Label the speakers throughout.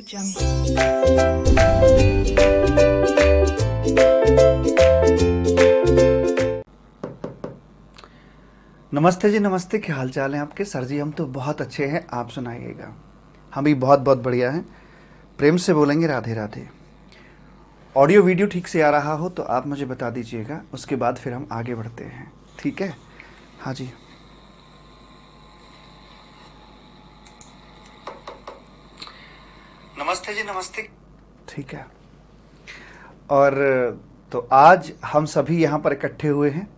Speaker 1: नमस्ते जी, नमस्ते। क्या हाल चाल है आपके? सर जी हम तो बहुत अच्छे हैं, आप सुनाइएगा। हम भी बहुत बहुत बढ़िया हैं। प्रेम से बोलेंगे राधे राधे। ऑडियो वीडियो ठीक से आ रहा हो तो आप मुझे बता दीजिएगा, उसके बाद फिर हम आगे बढ़ते हैं। ठीक है? हाँ जी। नमस्ते जी, नमस्ते। ठीक है। और तो आज हम सभी यहाँ पर इकट्ठे हुए हैं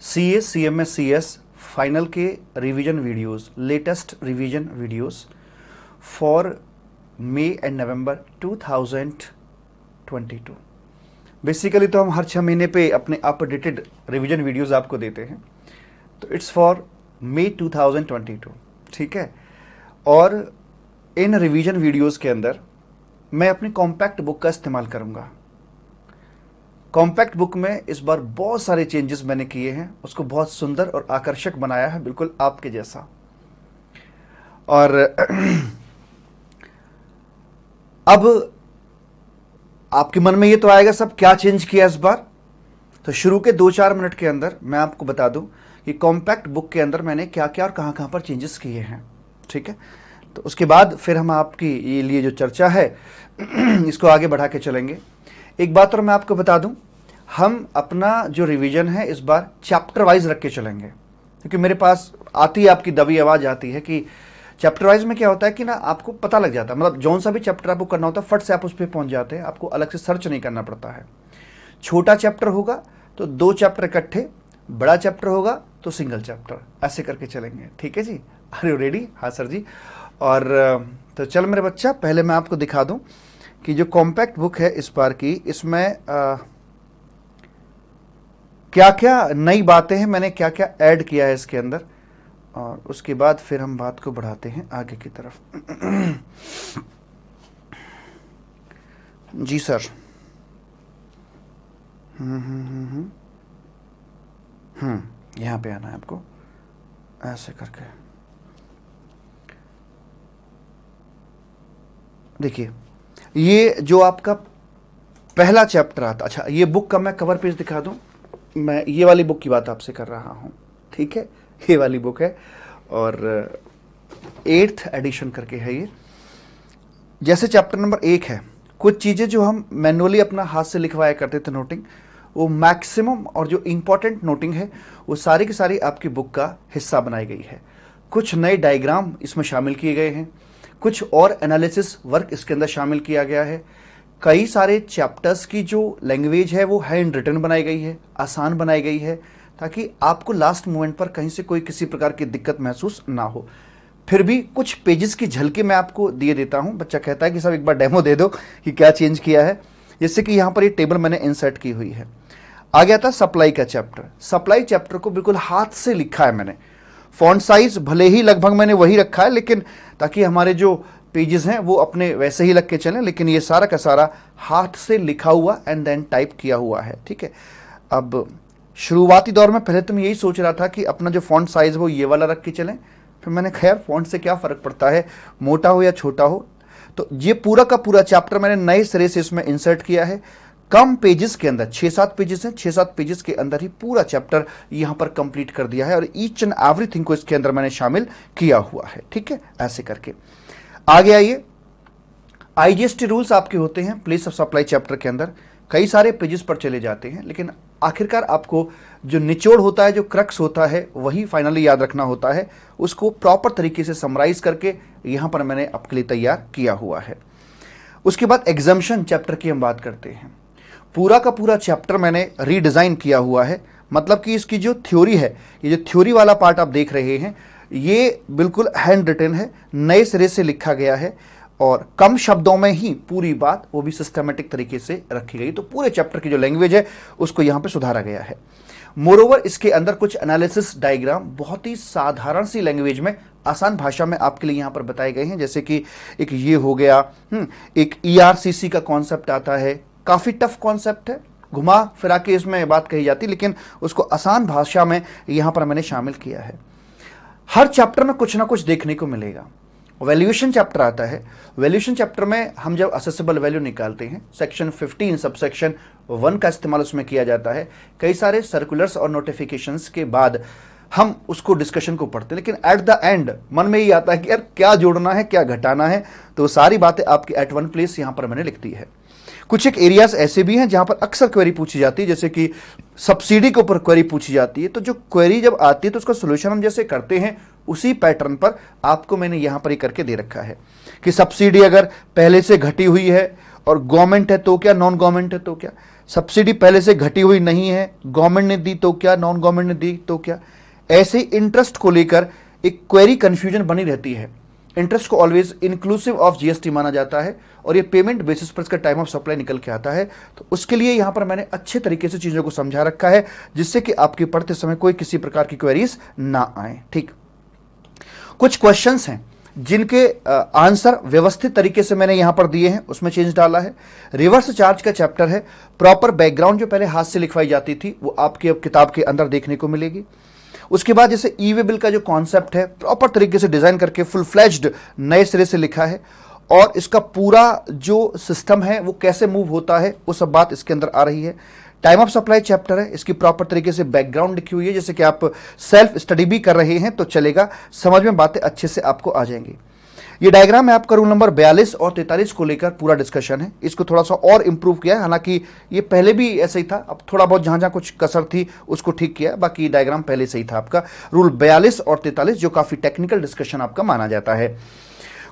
Speaker 1: CA CMS CS फाइनल के revision videos, latest revision videos for May and November 2022। Basically तो हम हर 6 महीने पे अपने अपडेटेड रिवीजन वीडियोस आपको देते हैं, तो इट्स फॉर मई 2022। ठीक है? और इन रिवीजन वीडियोस के अंदर मैं अपनी कॉम्पैक्ट बुक का इस्तेमाल करूंगा। कॉम्पैक्ट बुक में इस बार बहुत सारे चेंजेस मैंने किए हैं, उसको बहुत सुंदर और आकर्षक बनाया है, बिल्कुल आपके जैसा। और अब आपके मन में ये तो आएगा सब क्या चेंज किया इस बार। तो शुरू के 2-4 मिनट के अंदर मैं आपको बता दूं कि कॉम्पैक्ट बुक के अंदर मैंने क्या क्या और कहां कहां पर चेंजेस किए हैं। ठीक है? तो उसके बाद फिर हम आपकी ये लिए जो चर्चा है इसको आगे बढ़ा के चलेंगे। एक बात और मैं आपको बता दूं, हम अपना जो रिवीजन है इस बार चैप्टर वाइज रख के चलेंगे, क्योंकि मेरे पास आती है आपकी दबी आवाज़ आती है कि चैप्टर वाइज में क्या होता है कि ना आपको पता लग जाता है, मतलब जौन सा भी चैप्टर आपको करना होता है फट से आप उस पर पहुंच जाते हैं, आपको अलग से सर्च नहीं करना पड़ता है। छोटा चैप्टर होगा तो 2 चैप्टर इकट्ठे, बड़ा चैप्टर होगा तो सिंगल चैप्टर, ऐसे करके चलेंगे। ठीक है जी? Are you ready? हाँ सर जी। और तो चल मेरे बच्चा, पहले मैं आपको दिखा दूं कि जो कॉम्पैक्ट बुक है इस बार की, इसमें क्या क्या नई बातें हैं, मैंने क्या क्या ऐड किया है इसके अंदर, और उसके बाद फिर हम बात को बढ़ाते हैं आगे की तरफ। जी सर। यहाँ पे आना है आपको, ऐसे करके। देखिए, ये जो आपका पहला चैप्टर आता, अच्छा ये बुक का मैं कवर पेज दिखा दूं। मैं ये वाली बुक की बात आपसे कर रहा हूं। ठीक है? ये वाली बुक है और 8th एडिशन करके है ये। जैसे चैप्टर नंबर 1 है, कुछ चीज़ें जो हम मैनुअली अपना हाथ से लिखवाया करते थे नोटिंग, वो मैक्सिमम और जो इंपॉर्टेंट नोटिंग है वो सारी की सारी आपकी बुक का हिस्सा बनाई गई है। कुछ नए डायग्राम इसमें शामिल किए गए हैं, कुछ और एनालिसिस वर्क इसके अंदर शामिल किया गया है। कई सारे चैप्टर्स की जो लैंग्वेज है वो हैंड रिटन बनाई गई है, आसान बनाई गई है, ताकि आपको लास्ट मोमेंट पर कहीं से कोई किसी प्रकार की दिक्कत महसूस ना हो। फिर भी कुछ पेजेस की झलकी मैं आपको दिए देता हूं। बच्चा कहता है कि सब एक बार डेमो दे दो कि क्या चेंज किया है। जैसे कि यहां पर ये टेबल मैंने इंसर्ट की हुई है। आ गया था सप्लाई का चैप्टर। सप्लाई चैप्टर को बिल्कुल हाथ से लिखा है मैंने। फॉन्ट साइज भले ही लगभग मैंने वही रखा है, लेकिन ताकि हमारे जो पेजेस हैं वो अपने वैसे ही लग के चलें, लेकिन ये सारा का सारा हाथ से लिखा हुआ एंड देन टाइप किया हुआ है। ठीक है? अब शुरुआती दौर में पहले तो मैं यही सोच रहा था कि अपना जो फॉन्ट साइज वो ये वाला रख के चलें, फिर मैंने कहा यार फॉन्ट से क्या फ़र्क पड़ता है, मोटा हो या छोटा हो। तो ये पूरा का पूरा चैप्टर मैंने नए सिरे से इसमें इंसर्ट किया है। कम पेजेस के अंदर, 6-7 पेजेस हैं, 6-7 पेजेस के अंदर ही पूरा चैप्टर यहां पर कंप्लीट कर दिया है, और ईच एंड एवरीथिंग को इसके अंदर मैंने शामिल किया हुआ है। ठीक है? ऐसे करके आगे आइए। IGST रूल्स आपके होते हैं प्लेस ऑफ सप्लाई चैप्टर के अंदर, कई सारे पेजेस पर चले जाते हैं, लेकिन आखिरकार आपको जो निचोड़ होता है, जो क्रक्स होता है, वही फाइनली याद रखना होता है। उसको प्रॉपर तरीके से समराइज करके यहां पर मैंने आपके लिए तैयार किया हुआ है। उसके बाद एग्जाम्पशन चैप्टर की हम बात करते हैं। पूरा का पूरा चैप्टर मैंने रीडिज़ाइन किया हुआ है, मतलब कि इसकी जो थ्योरी है, ये जो थ्योरी वाला पार्ट आप देख रहे हैं, ये बिल्कुल हैंड रिटन है, नए सिरे से लिखा गया है, और कम शब्दों में ही पूरी बात, वो भी सिस्टमेटिक तरीके से रखी गई। तो पूरे चैप्टर की जो लैंग्वेज है उसको यहाँ पे सुधारा गया है। मोरोवर इसके अंदर कुछ एनालिसिस डायग्राम बहुत ही साधारण सी लैंग्वेज में, आसान भाषा में आपके लिए यहाँ पर बताए गए हैं। जैसे कि एक ये हो गया, एक ERCC का कॉन्सेप्ट आता है, काफ़ी टफ कॉन्सेप्ट है, घुमा फिरा के इसमें बात कही जाती, लेकिन उसको आसान भाषा में यहाँ पर मैंने शामिल किया है। हर चैप्टर में कुछ ना कुछ देखने को मिलेगा। वैल्यूएशन चैप्टर आता है। वैल्यूएशन चैप्टर में हम जब असेसेबल वैल्यू निकालते हैं, सेक्शन 15 सबसेक्शन 1 का इस्तेमाल उसमें किया जाता है। कई सारे सर्कुलर्स और नोटिफिकेशंस के बाद हम उसको डिस्कशन को पढ़ते हैं, लेकिन एट द एंड मन में ये आता है कि यार क्या जोड़ना है, क्या घटाना है। तो सारी बातें आपकी एट वन प्लेस यहां पर मैंने लिख दी है। कुछ एक एरियाज ऐसे भी हैं जहां पर अक्सर क्वेरी पूछी जाती है, जैसे कि सब्सिडी के ऊपर क्वेरी पूछी जाती है। तो जो क्वेरी जब आती है तो उसका सोल्यूशन हम जैसे करते हैं उसी पैटर्न पर आपको मैंने यहां पर ही करके दे रखा है कि सब्सिडी अगर पहले से घटी हुई है और गवर्नमेंट है तो क्या, नॉन गवर्नमेंट है तो क्या, सब्सिडी पहले से घटी हुई नहीं है, गवर्नमेंट ने दी तो क्या, नॉन गवर्नमेंट ने दी तो क्या। ऐसे इंटरेस्ट को लेकर एक क्वेरी कंफ्यूजन बनी रहती है। इंटरेस्ट को ऑलवेज इंक्लूसिव ऑफ जीएसटी माना जाता है और ये पेमेंट बेसिस पर इसका टाइम ऑफ सप्लाई निकल के आता है। तो उसके लिए यहां पर मैंने अच्छे तरीके से चीजों को समझा रखा है, जिससे कि आपके पढ़ते समय कोई किसी प्रकार की क्वेरीज ना आए। ठीक, कुछ क्वेश्चंस हैं जिनके आंसर व्यवस्थित तरीके से मैंने यहां पर दिए हैं, उसमें चेंज डाला है। रिवर्स चार्ज का चैप्टर है। प्रॉपर बैकग्राउंड जो पहले हाथ से लिखवाई जाती थी वो आपकी अब किताब के अंदर देखने को मिलेगी। उसके बाद जैसे ई वे बिल का जो कॉन्सेप्ट है प्रॉपर तरीके से डिजाइन करके फुल फ्लैज्ड नए सिरे से लिखा है, और इसका पूरा जो सिस्टम है वो कैसे मूव होता है वो सब बात इसके अंदर आ रही है। टाइम ऑफ सप्लाई चैप्टर है, इसकी प्रॉपर तरीके से बैकग्राउंड लिखी हुई है, जैसे कि आप सेल्फ स्टडी भी कर रहे हैं तो चलेगा, समझ में बातें अच्छे से आपको आ जाएंगी। ये डायग्राम है आपका रूल नंबर 42 और 43 को लेकर पूरा डिस्कशन है। इसको थोड़ा सा और इंप्रूव किया है, हालांकि ये पहले भी ऐसे ही था, अब थोड़ा बहुत जहां जहां कुछ कसर थी उसको ठीक किया, बाकी डायग्राम पहले से ही था आपका रूल 42 और 43, जो काफी टेक्निकल डिस्कशन आपका माना जाता है।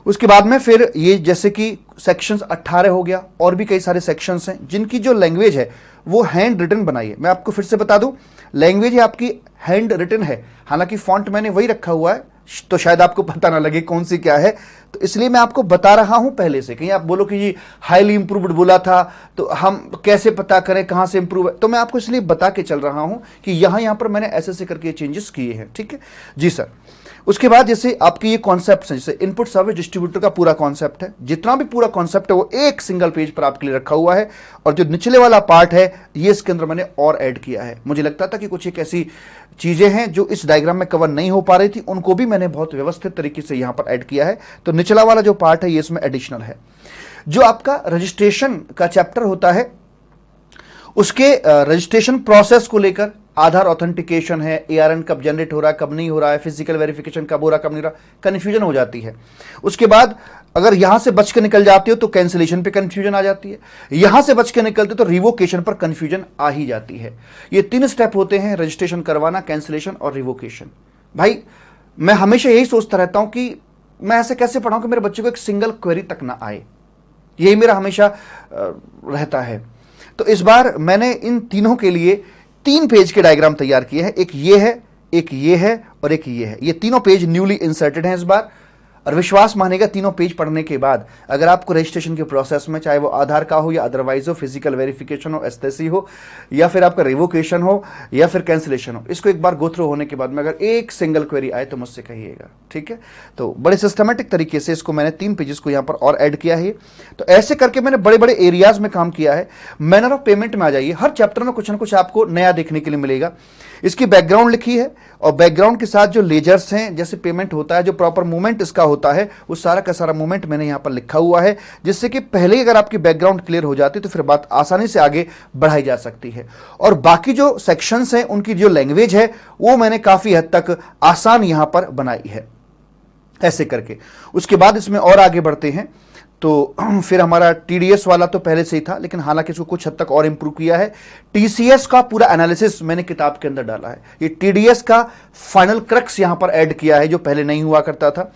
Speaker 1: उसके बाद में फिर ये जैसे कि सेक्शंस 18 हो गया, और भी कई सारे सेक्शंस हैं जिनकी जो लैंग्वेज है वो हैंड रिटन बनाई है। मैं आपको फिर से बता दूं, लैंग्वेज है आपकी हैंड रिटन है, हालांकि फॉन्ट मैंने वही रखा हुआ है तो शायद आपको पता ना लगे कौन सी क्या है, तो इसलिए मैं आपको बता रहा हूं पहले से। कहीं आप बोलो कि जी हाईली इंप्रूव्ड बोला था तो हम कैसे पता करें कहां से इंप्रूव है, तो मैं आपको इसलिए बता के चल रहा हूं कि यहां पर मैंने ऐसे करके चेंजेस किए हैं। ठीक है जी सर। उसके बाद जैसे आपके ये कॉन्सेप्ट है, जैसे इनपुट सर्विस डिस्ट्रीब्यूटर का पूरा कॉन्सेप्ट है, जितना भी पूरा कॉन्सेप्ट है वो एक सिंगल पेज पर आपके लिए रखा हुआ है, और जो निचले वाला पार्ट है ये इसके अंदर मैंने और ऐड किया है। मुझे लगता था कि कुछ एक ऐसी चीजें हैं जो इस डायग्राम में कवर नहीं हो पा रही थी, उनको भी मैंने बहुत व्यवस्थित तरीके से यहां पर ऐड किया है। तो निचला वाला जो पार्ट है ये इसमें एडिशनल है। जो आपका रजिस्ट्रेशन का चैप्टर होता है उसके रजिस्ट्रेशन प्रोसेस को लेकर, आधार ऑथेंटिकेशन है, एआरएन कब जनरेट हो रहा है कब नहीं हो रहा है, फिजिकल वेरिफिकेशन कब हो रहा कब नहीं हो रहा, कंफ्यूजन हो जाती है। उसके बाद अगर यहां से बच के निकल जाते हो तो कैंसिलेशन पे कंफ्यूजन आ जाती है, यहां से बच के निकलते तो रिवोकेशन पर कंफ्यूजन आ ही जाती है। ये 3 स्टेप होते हैं, रजिस्ट्रेशन करवाना, कैंसिलेशन और रिवोकेशन। भाई मैं हमेशा यही सोचता रहता हूं कि मैं ऐसे कैसे पढ़ाऊं कि मेरे बच्चे को एक सिंगल क्वेरी तक ना आए, यही मेरा हमेशा रहता है। तो इस बार मैंने इन तीनों के लिए 3 पेज के डायग्राम तैयार किए हैं, एक ये है, एक ये है और एक ये है। ये तीनों पेज न्यूली इंसर्टेड हैं इस बार, और विश्वास मानेगा तीनों पेज पढ़ने के बाद अगर आपको रजिस्ट्रेशन के प्रोसेस में, चाहे वो आधार का हो या अदरवाइज हो, फिजिकल वेरिफिकेशन हो, एसटीसी हो, या फिर आपका रिवोकेशन हो या फिर कैंसिलेशन हो, इसको एक बार गो थ्रू होने के बाद में अगर एक सिंगल क्वेरी आए तो मुझसे कहिएगा। ठीक है, तो बड़े सिस्टमेटिक तरीके से इसको मैंने 3 पेजेस को यहां पर और ऐड किया है। तो ऐसे करके मैंने बड़े बड़े एरियाज में काम किया है। मैनर ऑफ पेमेंट में आ जाइए, हर चैप्टर में कुछ ना कुछ आपको नया देखने के लिए मिलेगा। इसकी बैकग्राउंड लिखी है, और बैकग्राउंड के साथ जो लेजर्स हैं, जैसे पेमेंट होता है, जो प्रॉपर मूवमेंट इसका होता है, वो सारा का सारा मूवमेंट मैंने यहां पर लिखा हुआ है, जिससे कि पहले ही अगर आपकी बैकग्राउंड क्लियर हो जाती तो फिर बात आसानी से आगे बढ़ाई जा सकती है। और बाकी जो सेक्शंस हैं उनकी जो लैंग्वेज है वो मैंने काफी हद तक आसान यहां पर बनाई है, ऐसे करके। उसके बाद इसमें और आगे बढ़ते हैं तो फिर हमारा टीडीएस वाला तो पहले से ही था, लेकिन हालांकि इसको कुछ हद तक और इंप्रूव किया है। टीसीएस का पूरा एनालिसिस मैंने किताब के अंदर डाला है। ये टीडीएस का फाइनल क्रक्स यहां पर ऐड किया है, जो पहले नहीं हुआ करता था।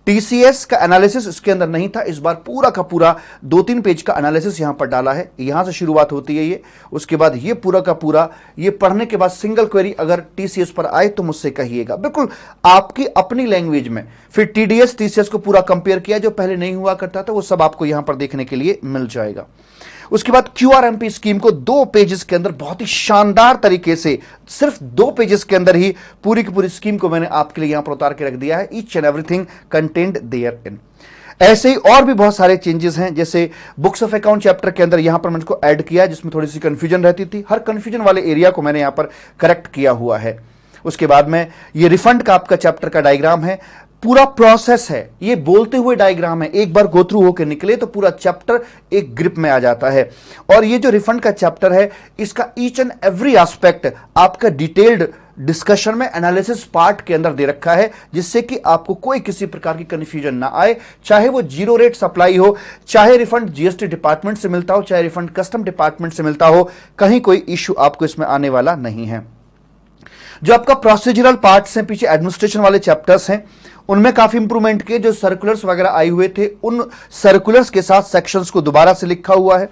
Speaker 1: टीसीएस का एनालिसिस इसके अंदर नहीं था, इस बार पूरा का पूरा 2-3 पेज का एनालिसिस यहां पर डाला है। यहां से शुरुआत होती है ये, उसके बाद ये पूरा का पूरा, ये पढ़ने के बाद सिंगल क्वेरी अगर टीसीएस पर आए तो मुझसे कहिएगा, बिल्कुल आपकी अपनी लैंग्वेज में। फिर टीडीएस टीसीएस को पूरा कंपेयर किया, जो पहले नहीं हुआ करता था, वो सब आपको यहां पर देखने के लिए मिल जाएगा। उसके बाद क्यूआरएमपी स्कीम को 2 पेजेस के अंदर बहुत ही शानदार तरीके से, सिर्फ 2 पेजेस के अंदर ही पूरी की पूरी स्कीम को मैंने आपके लिए यहां पर उतार के रख दिया है। Each and everything contained there in. ऐसे ही और भी बहुत सारे चेंजेस हैं, जैसे बुक्स ऑफ अकाउंट चैप्टर के अंदर यहां पर मैंने इसको ऐड किया, जिसमें थोड़ी सी कंफ्यूजन रहती थी। हर कंफ्यूजन वाले एरिया को मैंने यहां पर करेक्ट किया हुआ है। उसके बाद में ये रिफंड का आपका चैप्टर का डायग्राम है। पूरा प्रोसेस है, ये बोलते हुए डायग्राम है, एक बार गो थ्रू होकर निकले तो पूरा चैप्टर एक ग्रिप में आ जाता है। और ये जो रिफंड का चैप्टर है, इसका ईच एंड एवरी एस्पेक्ट आपका डिटेल्ड डिस्कशन में एनालिसिस पार्ट के अंदर दे रखा है, जिससे कि आपको कोई किसी प्रकार की कंफ्यूजन ना आए, चाहे वो जीरो रेट सप्लाई हो, चाहे रिफंड जीएसटी डिपार्टमेंट से मिलता हो, चाहे रिफंड कस्टम डिपार्टमेंट से मिलता हो, कहीं कोई इश्यू आपको इसमें आने वाला नहीं है। जो आपका प्रोसीजरल पार्ट्स हैं, पीछे एडमिनिस्ट्रेशन वाले चैप्टर्स हैं, उनमें काफी इंप्रूवमेंट किए। जो सर्कुलर्स वगैरह आए हुए थे, उन सर्कुलर्स के साथ सेक्शंस को दोबारा से लिखा हुआ है।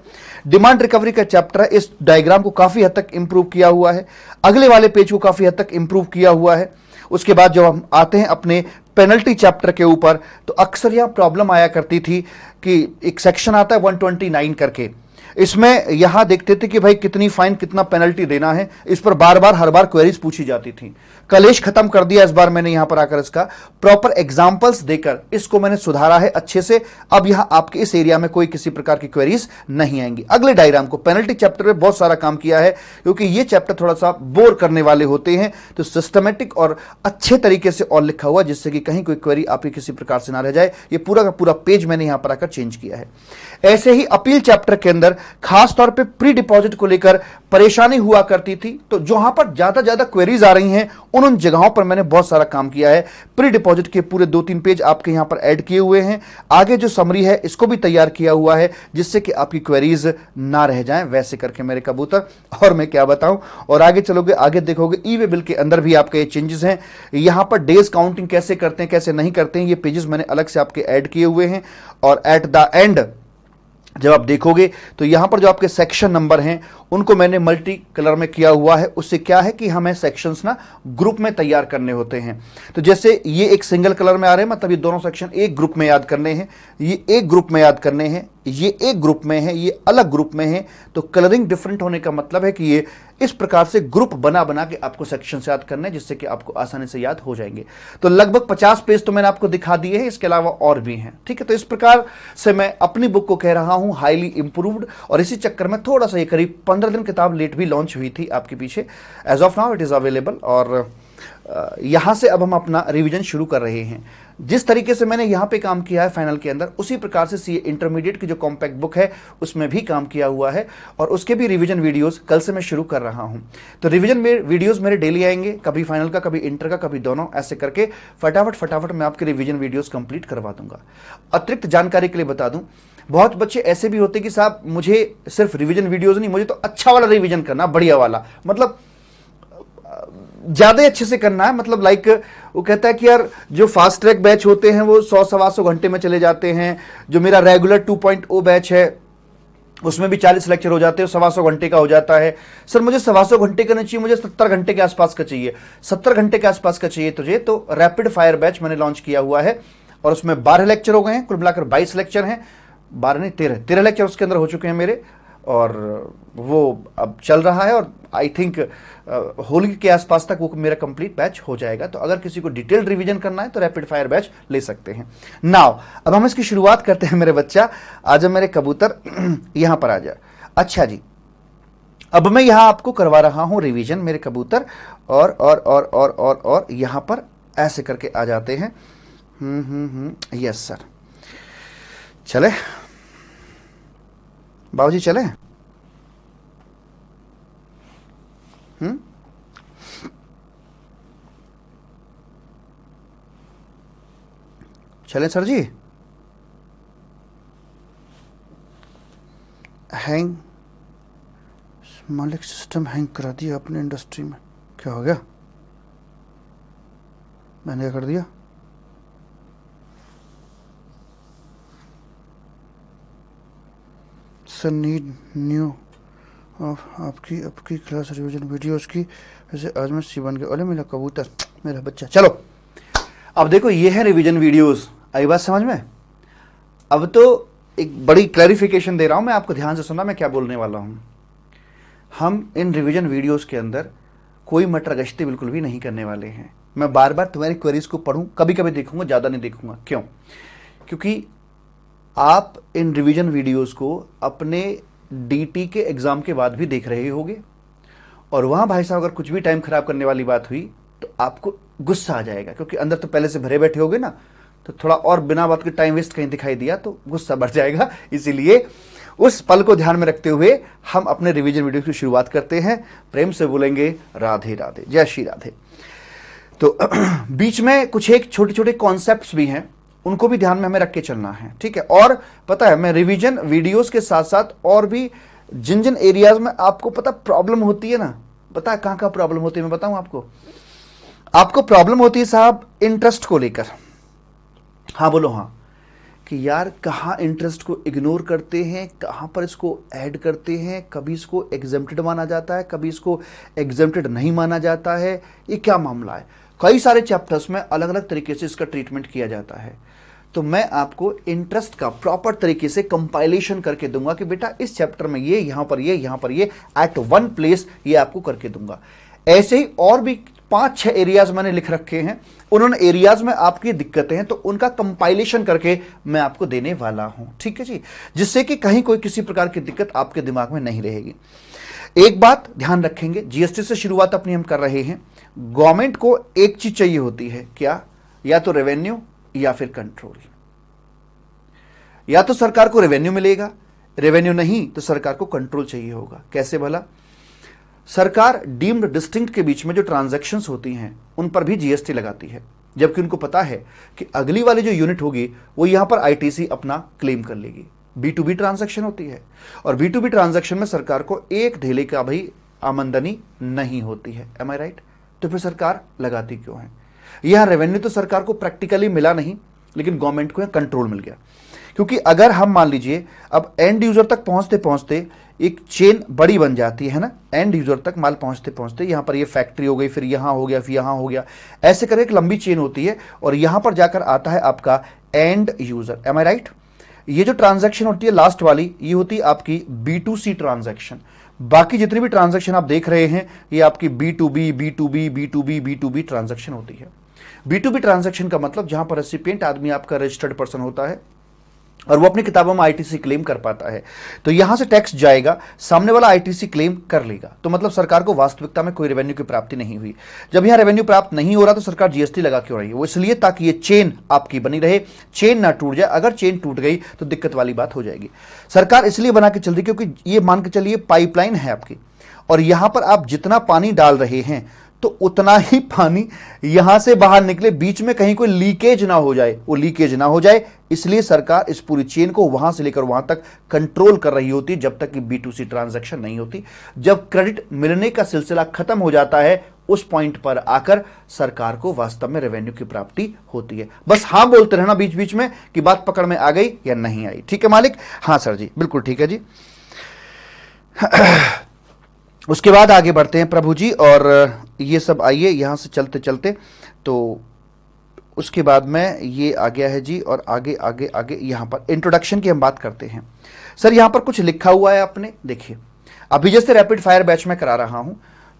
Speaker 1: डिमांड रिकवरी का चैप्टर है, इस डायग्राम को काफी हद तक इंप्रूव किया हुआ है, अगले वाले पेज को काफी हद तक इंप्रूव किया हुआ है। उसके बाद जब हम आते हैं अपने पेनल्टी चैप्टर के ऊपर, तो अक्सर यहां प्रॉब्लम आया करती थी कि एक सेक्शन आता है 129 करके, इसमें यहां देखते थे कि भाई कितनी फाइन, कितना पेनल्टी देना है, इस पर बार बार हर बार क्वेरीज पूछी जाती थी। कलेश खत्म कर दिया इस बार मैंने यहां पर आकर, इसका प्रॉपर एग्जांपल्स देकर इसको मैंने सुधारा है अच्छे से। अब यहां आपके इस एरिया में कोई किसी प्रकार की क्वेरीज नहीं आएंगी। अगले डायग्राम को, पेनल्टी चैप्टर में बहुत सारा काम किया है, क्योंकि ये चैप्टर थोड़ा सा बोर करने वाले होते हैं, तो सिस्टमेटिक और अच्छे तरीके से और लिखा हुआ, जिससे कि कहीं कोई क्वेरी आपकी किसी प्रकार से ना रह जाए। ये पूरा का पूरा पेज मैंने यहां पर आकर चेंज किया है। ऐसे ही अपील चैप्टर के अंदर खास तौर पे प्री डिपॉजिट को लेकर परेशानी हुआ करती थी, तो जहां पर ज्यादा क्वेरीज आ रही हैं उन जगहों पर मैंने बहुत सारा काम किया है। प्री डिपॉजिट के पूरे 2-3 पेज आपके यहां पर ऐड किए हुए हैं। आगे जो समरी है इसको भी तैयार किया हुआ है, जिससे कि आपकी क्वेरीज ना रह जाएं, वैसे करके मेरे कबूतर। और मैं क्या बताऊं, और आगे चलोगे, आगे देखोगे ई वे बिल के अंदर भी आपके ये चेंजेस हैं। यहां पर डेज काउंटिंग कैसे करते हैं, कैसे नहीं करते हैं, ये पेजेस मैंने अलग से आपके ऐड किए हुए हैं। और एट द एंड जब आप देखोगे तो यहां पर जो आपके सेक्शन नंबर हैं उनको मैंने मल्टी कलर में किया हुआ है। उससे क्या है कि हमें सेक्शंस ना ग्रुप में तैयार करने होते हैं। तो जैसे ये एक सिंगल कलर में आ रहे हैं, मतलब ये दोनों सेक्शन एक ग्रुप में याद करने हैं, ये एक ग्रुप में याद करने हैं, ये एक ग्रुप में है, ये अलग ग्रुप में है। तो कलरिंग डिफरेंट होने का मतलब है कि ये इस प्रकार से ग्रुप बना बना के आपको सेक्शन से याद करना है, जिससे कि आपको आसानी से याद हो जाएंगे। तो लगभग 50 पेज तो मैंने आपको दिखा दिए हैं, इसके अलावा और भी हैं। ठीक है, तो इस प्रकार से मैं अपनी बुक को कह रहा हूं हाईली इंप्रूव्ड। और इसी चक्कर में थोड़ा सा ये करीब 15 दिन किताब लेट भी लॉन्च हुई थी आपके पीछे। As of now it is available. और यहां से अब हम अपना रिवीजन शुरू कर रहे हैं। जिस तरीके से मैंने यहां पे काम किया है फाइनल के अंदर, उसी प्रकार से सीए इंटरमीडिएट की जो कॉम्पैक्ट बुक है उसमें भी काम किया हुआ है, और उसके भी रिवीजन वीडियोस कल से मैं शुरू कर रहा हूं। तो रिवीजन में वीडियोस मेरे डेली आएंगे, कभी फाइनल का, कभी इंटर का, कभी दोनों, ऐसे करके फटाफट मैं आपके रिवीजन वीडियोस कंप्लीट करवा दूंगा। अतिरिक्त जानकारी के लिए बता दूं, बहुत बच्चे ऐसे भी होते कि साहब मुझे सिर्फ रिवीजन वीडियोस नहीं, मुझे तो अच्छा वाला रिवीजन करना, बढ़िया वाला, मतलब ज्यादा अच्छे से करना है। मतलब लाइक वो कहता है कि यार जो फास्ट ट्रैक बैच होते हैं वो 100-125 घंटे में चले जाते हैं, जो मेरा रेगुलर 2.0 बैच है उसमें भी 40 लेक्चर हो जाते हैं, 125 घंटे का हो जाता है। सर मुझे 125 घंटे का नहीं चाहिए, मुझे 70 घंटे के आसपास का चाहिए। 70 घंटे के आसपास का चाहिए तुझे, तो रैपिड फायर बैच मैंने लॉन्च किया हुआ है, और उसमें 12 लेक्चर हो गए हैं, कुल मिलाकर 22 लेक्चर हैं, 12 नहीं 13 लेक्चर उसके अंदर हो चुके हैं मेरे, और वो अब चल रहा है। और आई थिंक होली के आसपास तक वो मेरा कंप्लीट बैच हो जाएगा। तो अगर किसी को डिटेल्ड रिवीजन करना है तो रैपिड फायर बैच ले सकते हैं। नाउ अब हम इसकी शुरुआत करते हैं। मेरे बच्चा आजा, मेरे कबूतर यहां पर आजा। अच्छा जी, अब मैं यहां आपको करवा रहा हूं रिवीजन मेरे कबूतर, और यहां पर ऐसे करके आ जाते हैं। यस सर, चले बाबूजी, चले। चले सर जी। हैंग, मालिक सिस्टम हैंग करा दिया अपने इंडस्ट्री में, क्या हो गया? मैंने क्या कर दिया? सर नीड न्यू ऑफ आपकी क्लास रिवीजन वीडियोस की, वैसे आज मैं सी बन गया। अरे मेरा कबूतर, मेरा बच्चा। चलो अब देखो, ये है रिवीजन वीडियोस। आई बात समझ में? अब तो एक बड़ी क्लैरिफिकेशन दे रहा हूं मैं आपको, ध्यान से सुनना मैं क्या बोलने वाला हूं। हम इन रिवीजन वीडियोस के अंदर कोई मटर गश्ती बिल्कुल भी नहीं करने वाले हैं। मैं बार बार तुम्हारी क्वेरीज को पढ़ूं, कभी कभी देखूंगा, ज्यादा नहीं देखूंगा। क्यों? क्योंकि आप इन रिवीजन वीडियोस को अपने डीटी के एग्जाम के बाद भी देख रहे होगे, और वहां भाई साहब अगर कुछ भी टाइम खराब करने वाली बात हुई तो आपको गुस्सा आ जाएगा, क्योंकि अंदर तो पहले से भरे बैठे होगे ना, तो थोड़ा और बिना बात के टाइम वेस्ट कहीं दिखाई दिया तो गुस्सा बढ़ जाएगा। इसीलिए उस पल को ध्यान में रखते हुए हम अपने रिवीजन वीडियो की शुरुआत करते हैं। प्रेम से बोलेंगे राधे राधे, जय श्री राधे। तो बीच में कुछ एक छोटे छोटे कॉन्सेप्ट्स भी हैं, उनको भी ध्यान में हमें रख के चलना है, ठीक है। और पता है, मैं रिवीजन वीडियोस के साथ साथ और भी जिन जिन एरियाज में आपको पता प्रॉब्लम होती है ना, पता है कहां कहां प्रॉब्लम होती है, मैं बताऊं आपको प्रॉब्लम होती है साहब इंटरेस्ट को लेकर। हाँ बोलो हाँ, कि यार कहाँ इंटरेस्ट को इग्नोर करते हैं, कहाँ पर इसको ऐड करते हैं, कभी इसको एग्जेम्प्टेड माना जाता है, कभी इसको एग्जेम्प्टेड नहीं माना जाता है, ये क्या मामला है। कई सारे चैप्टर्स में अलग अलग तरीके से इसका ट्रीटमेंट किया जाता है। तो मैं आपको इंटरेस्ट का प्रॉपर तरीके से कंपाइलेशन करके दूंगा कि बेटा इस चैप्टर में ये, यहां पर ये, यहां पर ये, एट वन प्लेस ये आपको करके दूंगा। ऐसे ही और भी 5-6 एरियाज मैंने लिख रखे हैं, उन्होंने एरियाज में आपकी दिक्कतें हैं तो उनका कंपाइलेशन करके मैं आपको देने वाला हूं, ठीक है जी, जिससे कि कहीं कोई किसी प्रकार की दिक्कत आपके दिमाग में नहीं रहेगी। एक बात ध्यान रखेंगे, जीएसटी से शुरुआत अपनी हम कर रहे हैं। गवर्नमेंट को एक चीज चाहिए होती है, क्या? या तो रेवेन्यू या फिर कंट्रोल। या तो सरकार को रेवेन्यू मिलेगा, रेवेन्यू नहीं तो सरकार को कंट्रोल चाहिए होगा। कैसे भला? सरकार डीम्ड डिस्टिंक्ट के बीच में जो ट्रांजैक्शंस होती हैं उन पर भी जीएसटी लगाती है, जबकि उनको पता है कि अगली वाली जो यूनिट होगी वो यहां पर आईटीसी अपना क्लेम कर लेगी। B2B ट्रांजैक्शन होती है, और B2B ट्रांजैक्शन में सरकार को एक ढेले का भाई आमदनी नहीं होती है। M I right? तो फिर सरकार लगाती क्यों है? यह रेवेन्यू तो सरकार को प्रैक्टिकली मिला नहीं, लेकिन गवर्नमेंट को कंट्रोल मिल गया। क्योंकि अगर हम मान लीजिए अब एंड यूजर तक पहुंचते पहुंचते एक चेन बड़ी बन जाती है ना, एंड यूजर तक माल पहुंचते पहुंचते यहां पर ये फैक्ट्री हो गई, फिर यहां हो गया, फिर यहां हो गया, ऐसे करके एक लंबी चेन होती है, और यहां पर जाकर आता है आपका end user. Am I right? ये जो ट्रांजैक्शन होती है लास्ट वाली, ये होती है आपकी B2C ट्रांजैक्शन। बाकी जितनी भी ट्रांजैक्शन आप देख रहे हैं ये आपकी B2B B2B B2B B2B transaction होती है। B2B ट्रांजैक्शन का मतलब जहां पर रेसिपिएंट आदमी आपका रजिस्टर्ड पर्सन होता है और वो अपनी किताबों में आईटीसी क्लेम कर पाता है, तो यहां से टैक्स जाएगा, सामने वाला आईटीसी क्लेम कर लेगा, तो मतलब सरकार को वास्तविकता में कोई रेवेन्यू की प्राप्ति नहीं हुई। जब यहां रेवेन्यू प्राप्त नहीं हो रहा तो सरकार जीएसटी लगा क्यों रही है? वो इसलिए ताकि ये चेन आपकी बनी रहे, चेन ना टूट जाए। अगर चेन टूट गई तो दिक्कत वाली बात हो जाएगी। सरकार इसलिए बना के चल रही क्योंकि ये मान के चलिए पाइपलाइन है आपकी, और यहां पर आप जितना पानी डाल रहे हैं तो उतना ही पानी यहां से बाहर निकले, बीच में कहीं कोई लीकेज ना हो जाए, वो लीकेज ना हो जाए, इसलिए सरकार इस पूरी चेन को वहां से लेकर वहां तक कंट्रोल कर रही होती है, जब तक कि B2C ट्रांजैक्शन नहीं होती। जब क्रेडिट मिलने का सिलसिला खत्म हो जाता है, उस पॉइंट पर आकर सरकार को वास्तव में रेवेन्यू की प्राप्ति होती है। बस हाँ बोलते रहना बीच बीच में कि बात पकड़ में आ गई या नहीं आई। ठीक है मालिक? हाँ सर जी, बिल्कुल ठीक है जी। उसके बाद आगे बढ़ते हैं प्रभु जी, और ये सब आइए यहां से चलते चलते, तो उसके बाद में ये आ गया है जी, और आगे आगे आगे यहां पर इंट्रोडक्शन की हम बात करते हैं। सर यहां पर कुछ लिखा हुआ है आपने, देखिए अभी जैसे रैपिड फायर बैच में करा रहा हूं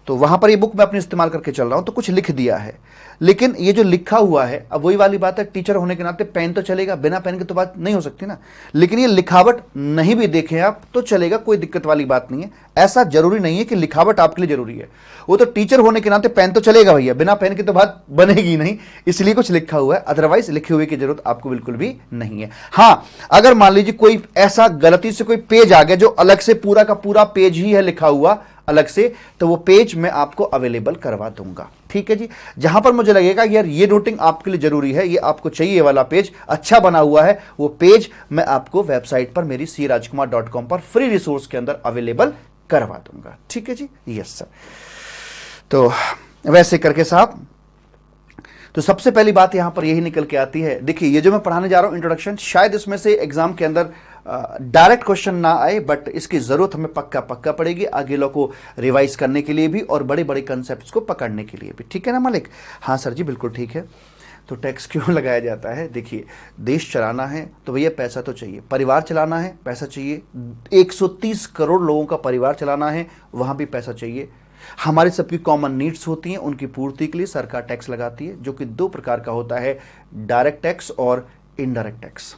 Speaker 1: तो वहां पर ये बुक मैं अपनी इस्तेमाल करके चल रहा हूं, तो कुछ लिख दिया है, लेकिन ये जो लिखा हुआ है, अब वही वाली बात है, टीचर होने के नाते पेन तो चलेगा, बिना पेन के तो बात नहीं हो सकती ना। लेकिन ये लिखावट नहीं भी देखें आप तो चलेगा, कोई दिक्कत वाली बात नहीं है। ऐसा जरूरी नहीं है कि लिखावट आपके लिए जरूरी है, वो तो टीचर होने के नाते पेन तो चलेगा भैया, बिना पेन की तो बात बनेगी नहीं, इसलिए कुछ लिखा हुआ है, अदरवाइज लिखे हुए की जरूरत आपको बिल्कुल भी नहीं है। हाँ, अगर मान लीजिए कोई ऐसा गलती से कोई पेज आ गया जो अलग से पूरा का पूरा पेज ही है लिखा हुआ अलग से, तो वो पेज मैं आपको अवेलेबल करवा दूंगा। ठीक है जी, जहां पर मुझे लगेगा यार ये नोटिंग आपके लिए जरूरी है, ये आपको चाहिए वाला पेज अच्छा बना हुआ है, वो पेज मैं आपको वेबसाइट पर मेरी crajkumar.com पर फ्री रिसोर्स के अंदर अवेलेबल करवा दूंगा। ठीक है जी, यस सर। तो वैसे करके साहब, तो सबसे पहली बात यहां पर यही निकल के आती है, देखिए ये जो मैं पढ़ाने जा रहा हूं इंट्रोडक्शन, शायद इसमें से एग्जाम के अंदर डायरेक्ट क्वेश्चन ना आए, बट इसकी जरूरत हमें पक्का पड़ेगी आगे लोग को रिवाइज करने के लिए भी और बड़े बड़े कंसेप्ट्स को पकड़ने के लिए भी। ठीक है ना मालिक? हाँ सर जी, बिल्कुल ठीक है। तो टैक्स क्यों लगाया जाता है? देखिए देश चलाना है तो भैया पैसा तो चाहिए, परिवार चलाना है पैसा चाहिए, 130 करोड़ लोगों का परिवार चलाना है, वहां भी पैसा चाहिए। हमारी सबकी कॉमन नीड्स होती हैं, उनकी पूर्ति के लिए सरकार टैक्स लगाती है, जो कि 2 प्रकार का होता है, डायरेक्ट टैक्स और इनडायरेक्ट टैक्स।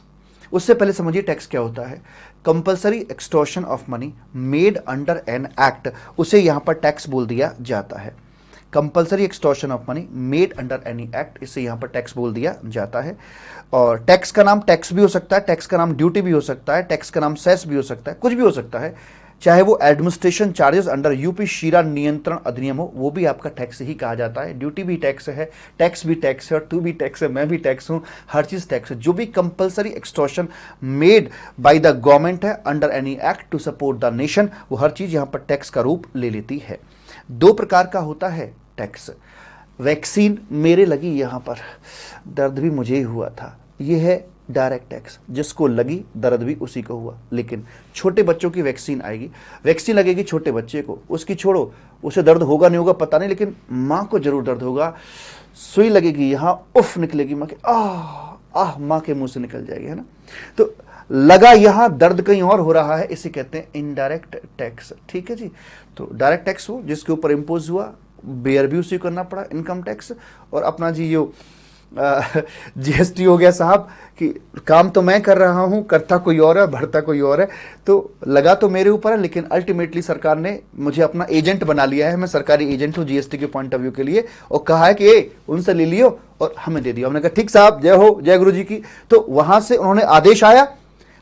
Speaker 1: उससे पहले समझिए टैक्स क्या होता है। Compulsory extortion of money made under an act, उसे यहां पर टैक्स बोल दिया जाता है। Compulsory extortion of money made under any act, इसे यहां पर टैक्स बोल दिया जाता है। और टैक्स का नाम टैक्स भी हो सकता है, टैक्स का नाम ड्यूटी भी हो सकता है, टैक्स का नाम सेस भी हो सकता है, कुछ भी हो सकता है, चाहे वो एडमिनिस्ट्रेशन चार्जेस अंडर यूपी शीरा नियंत्रण अधिनियम हो, वो भी आपका टैक्स ही कहा जाता है। ड्यूटी भी टैक्स है, टैक्स भी टैक्स है, और तू भी टैक्स है, मैं भी टैक्स हूं, हर चीज टैक्स है। जो भी compulsory extortion made by the government है under any act to support the nation, वो हर चीज यहां पर टैक्स का रूप ले लेती है। दो प्रकार का होता है टैक्स। वैक्सीन मेरे लगी यहां पर, दर्द भी मुझे ही हुआ था, यह है डायरेक्ट टैक्स, जिसको लगी दर्द भी उसी को हुआ। लेकिन छोटे बच्चों की वैक्सीन आएगी, वैक्सीन लगेगी छोटे बच्चे को, उसकी छोड़ो, उसे दर्द होगा नहीं होगा पता नहीं, लेकिन माँ को जरूर दर्द होगा। सुई लगेगी यहाँ, उफ निकलेगी माँ के, आह आह, माँ के मुंह से निकल जाएगी, है ना। तो लगा यहाँ, दर्द कहीं और हो रहा है, इसे कहते हैं इनडायरेक्ट टैक्स। ठीक है जी। तो डायरेक्ट टैक्स वो जिसके ऊपर इम्पोज हुआ, बेयर भी उसी करना पड़ा, इनकम टैक्स। और अपना जी जो जीएसटी हो गया साहब, कि काम तो मैं कर रहा हूं, करता कोई और है, भरता कोई और है, तो लगा तो मेरे ऊपर है, लेकिन अल्टीमेटली सरकार ने मुझे अपना एजेंट बना लिया है। मैं सरकारी एजेंट हूं जीएसटी के पॉइंट ऑफ व्यू के लिए, और कहा है कि ए उनसे ले लियो और हमें दे दिया। हमने कहा ठीक साहब, जय हो, जय गुरु जी की। तो वहां से उन्होंने आदेश आया,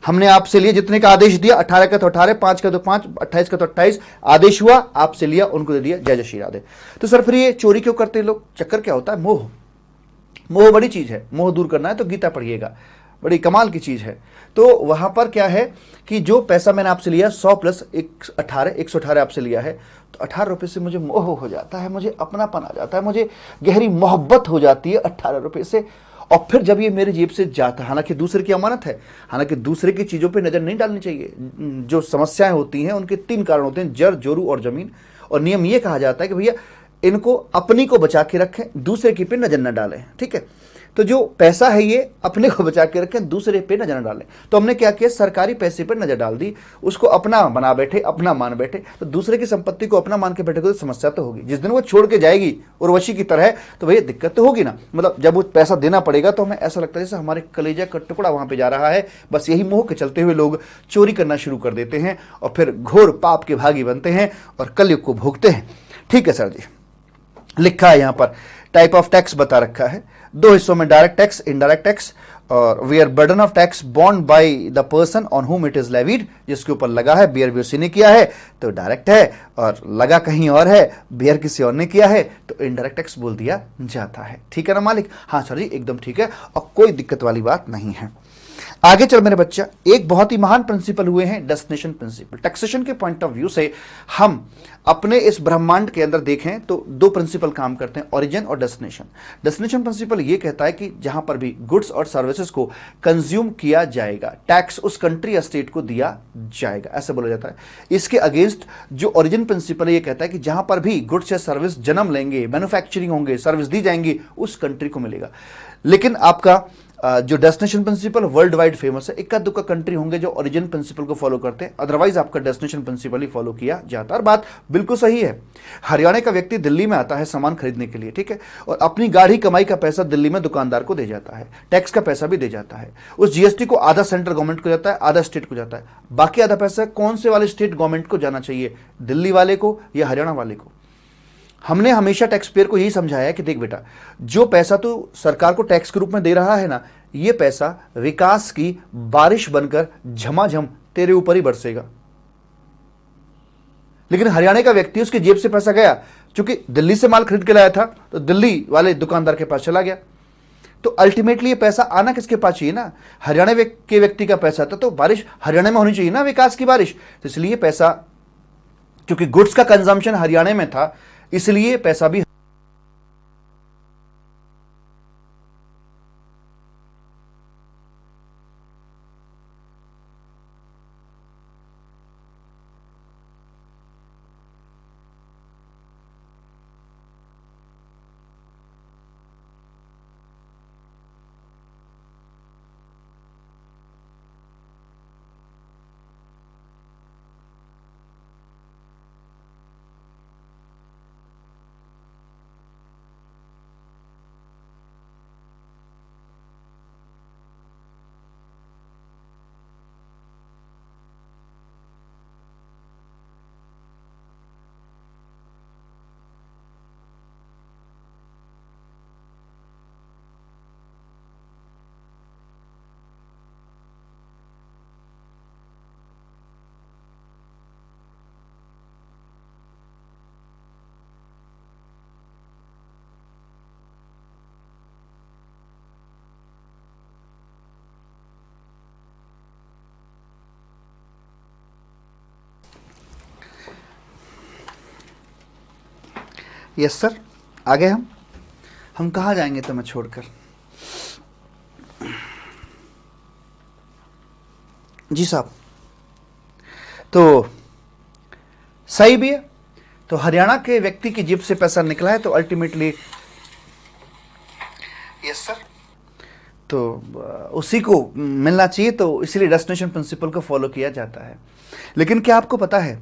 Speaker 1: हमने आपसे लिया, जितने का आदेश दिया, 18 का तो 18, 5 का तो 5, 28 का तो 28, आदेश हुआ, आपसे लिया, उनको दे दिया, जय जय श्री राधे। तो सर फिर ये चोरी क्यों करते हैं लोग? चक्कर क्या होता है? मोह। मोह बड़ी चीज है, मोह दूर करना है तो गीता पढ़िएगा, बड़ी कमाल की चीज है। तो वहां पर क्या है कि जो पैसा मैंने आपसे लिया 100 प्लस 18, 118 आपसे लिया है, तो 18 रुपए से मुझे मोह हो जाता है, मुझे अपनापन आ जाता है, मुझे गहरी मोहब्बत हो जाती है 18 रुपए से। और फिर जब ये मेरी जेब से जाता है, हालांकि दूसरे की अमानत है, हालांकि दूसरे की चीजों पे नजर नहीं डालनी चाहिए। जो समस्याएं होती हैं उनके 3 कारण होते हैं, जर, जोरू और जमीन। और नियम ये कहा जाता है कि भैया इनको अपनी को बचा के रखें, दूसरे की पे नजर न डालें। ठीक है। तो जो पैसा है ये अपने को बचा के रखें, दूसरे पे नजर न डालें। तो हमने क्या किया, सरकारी पैसे पर नजर डाल दी, उसको अपना बना बैठे, अपना मान बैठे। तो दूसरे की संपत्ति को अपना मान के बैठे तो समस्या तो होगी। जिस दिन वो छोड़ के जाएगी उर्वशी की तरह, तो भैया दिक्कत तो होगी ना। मतलब जब वो पैसा देना पड़ेगा तो हमें ऐसा लगता है जैसे हमारे कलेजा का टुकड़ा वहां पे जा रहा है। बस यही मोह के चलते हुए लोग चोरी करना शुरू कर देते हैं, और फिर घोर पाप के भागी बनते हैं और कलयुग को भोगते हैं। ठीक है सर जी। लिखा है यहां पर, टाइप ऑफ टैक्स बता रखा है, 2 हिस्सों में, डायरेक्ट टैक्स, इनडायरेक्ट टैक्स। और where burden of tax borne by the person on whom it is levied, जिसके ऊपर लगा है, बेयर भी उसी ने किया है तो डायरेक्ट है, और लगा कहीं और है, बेयर किसी और ने किया है तो इनडायरेक्ट टैक्स बोल दिया जाता है। ठीक है ना मालिक? हाँ सर जी एकदम ठीक है, और कोई दिक्कत वाली बात नहीं है। आगे चल मेरे बच्चा, एक बहुत ही महान प्रिंसिपल हुए हैं डेस्टिनेशन प्रिंसिपल। टैक्सेशन के पॉइंट ऑफ व्यू से हम अपने इस ब्रह्मांड के अंदर देखें तो 2 प्रिंसिपल काम करते हैं, ओरिजिन और डेस्टिनेशन। डेस्टिनेशन प्रिंसिपल ये कहता है कि जहां पर भी गुड्स और सर्विसेज को कंज्यूम किया जाएगा, टैक्स उस कंट्री या स्टेट को दिया जाएगा, ऐसा बोला जाता है। इसके अगेंस्ट जो ओरिजिन प्रिंसिपल है, ये कहता है कि जहां पर भी गुड्स या सर्विस जन्म लेंगे, मैन्युफैक्चरिंग होंगे, सर्विस दी जाएंगी, उस कंट्री को मिलेगा। लेकिन आपका जो destination principle worldwide famous है, इक्का दुक्का कंट्री होंगे जो ओरिजिन प्रिंसिपल को फॉलो करते हैं, अदरवाइज आपका डेस्टिनेशन प्रिंसिपल ही फॉलो किया जाता है। और बात बिल्कुल सही है। हरियाणा का व्यक्ति दिल्ली में आता है सामान खरीदने के लिए, ठीक है, और अपनी गाढ़ी कमाई का पैसा दिल्ली में दुकानदार को दे जाता है, टैक्स का पैसा भी दे जाता है। उस जीएसटी को आधा सेंट्रल गवर्नमेंट को जाता है, आधा स्टेट को जाता है। बाकी आधा पैसा कौन से वाले स्टेट गवर्नमेंट को जाना चाहिए, दिल्ली वाले को या हरियाणा वाले को? हमने हमेशा टैक्स पेयर को यही समझाया है कि देख बेटा, जो पैसा तू सरकार को टैक्स के रूप में दे रहा है ना, ये पैसा विकास की बारिश बनकर झमाझम तेरे ऊपर ही बरसेगा। लेकिन हरियाणा का व्यक्ति, उसकी जेब से पैसा गया, क्योंकि दिल्ली से माल खरीद के लाया था, तो दिल्ली वाले दुकानदार के पास चला गया। तो अल्टीमेटली ये पैसा आना किसके पास चाहिए ना, हरियाणा के व्यक्ति का पैसा था, तो बारिश हरियाणा में होनी चाहिए ना, विकास की बारिश। तो इसलिए पैसा, क्योंकि गुड्स का कंजम्पशन हरियाणा में था, इसलिए पैसा भी यस सर, आगे हम कहाँ जाएंगे तुम्हें छोड़कर। जी साहब, तो सही भी है। तो हरियाणा के व्यक्ति की जेब से पैसा निकला है तो अल्टीमेटली यस सर, तो उसी को मिलना चाहिए, तो इसीलिए डेस्टिनेशन प्रिंसिपल को फॉलो किया जाता है। लेकिन क्या आपको पता है,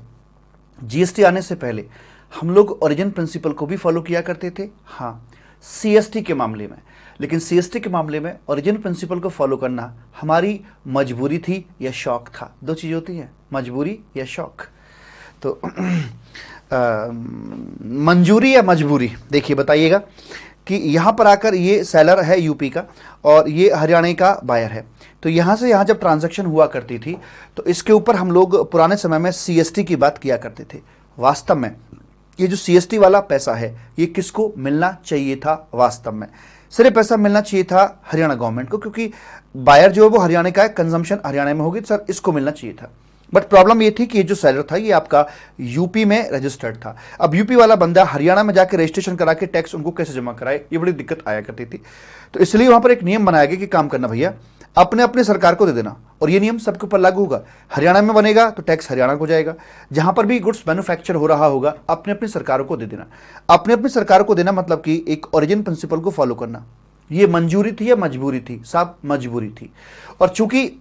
Speaker 1: जीएसटी आने से पहले हम लोग ओरिजिन प्रिंसिपल को भी फॉलो किया करते थे, हाँ, सीएसटी के मामले में। लेकिन सीएसटी के मामले में ओरिजिन प्रिंसिपल को फॉलो करना हमारी मजबूरी थी या शौक था। दो चीज़ होती है, मजबूरी या शौक। तो मंजूरी या मजबूरी, देखिए बताइएगा कि यहाँ पर आकर ये सेलर है यूपी का और ये हरियाणा का बायर है। तो यहाँ से यहाँ जब ट्रांजैक्शन हुआ करती थी तो इसके ऊपर हम लोग पुराने समय में सीएसटी की बात किया करते थे। वास्तव में ये जो सीएसटी वाला पैसा है ये किसको मिलना चाहिए था? वास्तव में सिर्फ पैसा मिलना चाहिए था हरियाणा गवर्नमेंट को, क्योंकि बायर जो है वो हरियाणा का है, कंजम्पशन हरियाणा में होगी, सर इसको मिलना चाहिए था। बट प्रॉब्लम ये थी कि ये जो सेलर था ये आपका यूपी में रजिस्टर्ड था। अब यूपी वाला बंदा हरियाणा में जाकर रजिस्ट्रेशन करा के टैक्स उनको कैसे जमा कराए, ये बड़ी दिक्कत आया करती थी। तो इसलिए वहां पर एक नियम बनाया गया कि काम करना भैया, अपने अपने सरकार को दे देना, और ये नियम सबके ऊपर लागू होगा। हरियाणा में बनेगा तो टैक्स हरियाणा को जाएगा, जहां पर भी गुड्स मैन्युफैक्चर हो रहा होगा अपने अपनी सरकारों को दे देना। अपने अपनी सरकारों को देना मतलब कि एक ओरिजिन प्रिंसिपल को फॉलो करना। ये मंजूरी थी या मजबूरी थी? साहब मजबूरी थी। और चूंकि